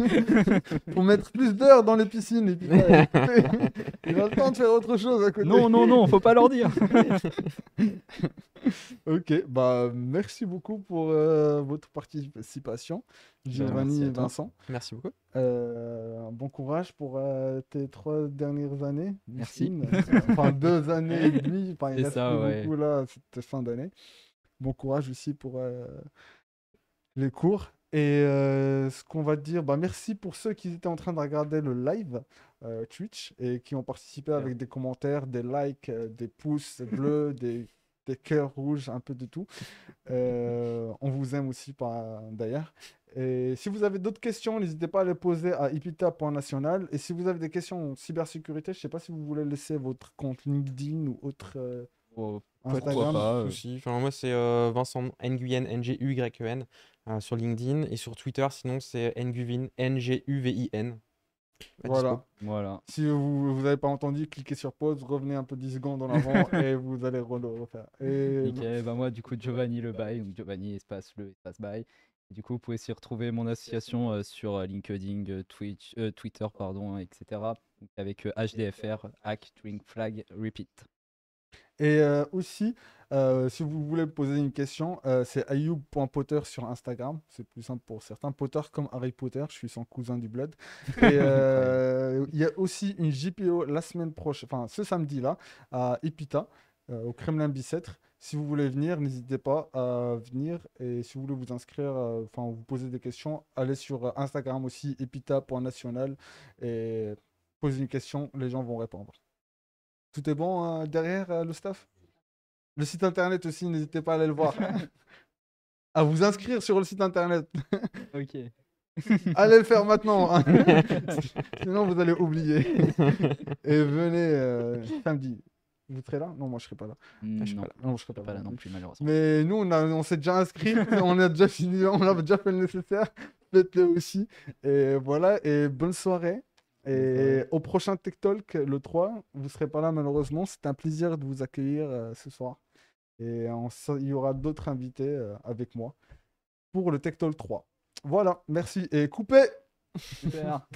Faut mettre plus d'heures dans les piscines. Et puis, ouais, écoutez, il a le temps de faire autre chose à côté. Non, non, non, faut pas leur dire. Ok, bah merci beaucoup pour votre participation, Giovanni merci à et toi. Vincent. Merci beaucoup. Bon courage pour tes 3 dernières années. Merci. Lucine. Enfin 2 années et demie. Enfin, il C'est reste ça, plus ouais. beaucoup là, cette fin d'année. Bon courage aussi pour les cours. Et ce qu'on va dire, bah merci pour ceux qui étaient en train de regarder le live Twitch et qui ont participé avec des commentaires, des likes, des pouces bleus, des cœurs rouges, un peu de tout. On vous aime aussi d'ailleurs. Et si vous avez d'autres questions, n'hésitez pas à les poser à ipita.national. Et si vous avez des questions en cybersécurité, je ne sais pas si vous voulez laisser votre compte LinkedIn ou autre Oh, Pourquoi Instagram. pas, souci. Enfin, moi, c'est Vincent Nguyen, Nguyen, sur LinkedIn. Et sur Twitter, sinon, c'est Nguvin, Nguvin. Voilà. Voilà. Si vous n'avez pas entendu, cliquez sur pause, revenez un peu 10 secondes en avant et vous allez le refaire. Et Nickel. Bah moi, du coup, Giovanni Le Bail, donc Giovanni espace le espace Bail. Du coup, vous pouvez aussi retrouver mon association sur LinkedIn, Twitch, Twitter, pardon, etc. Donc, avec HDFR, Hack, Drink, Flag, Repeat. Et aussi, si vous voulez me poser une question, c'est ayoub.potter sur Instagram. C'est plus simple pour certains. Potter comme Harry Potter, je suis son cousin du blood. Et il y a aussi une JPO la semaine prochaine, enfin ce samedi-là, à Epita, au Kremlin Bicêtre. Si vous voulez venir, n'hésitez pas à venir. Et si vous voulez vous inscrire, enfin vous poser des questions, allez sur Instagram aussi, epita.national, et posez une question, les gens vont répondre. Tout est bon derrière le staff? Le site internet aussi, n'hésitez pas à aller le voir. À vous inscrire sur le site internet. Ok. Allez le faire maintenant, hein. Sinon vous allez oublier. Et venez samedi. Vous serez là? Non, moi je serai pas là. je suis Non, pas là. Non, je serai pas pas là là. non plus, malheureusement. Mais nous, on s'est déjà inscrit, on a déjà fini, on a déjà fait le nécessaire. Faites-le aussi. Et voilà, et bonne soirée. Et soirée. au prochain Tech Talk, le 3, vous serez pas là malheureusement. C'était un plaisir de vous accueillir ce soir. Et il y aura d'autres invités avec moi pour le Tech Talk 3. Voilà, merci. Et coupez! Super.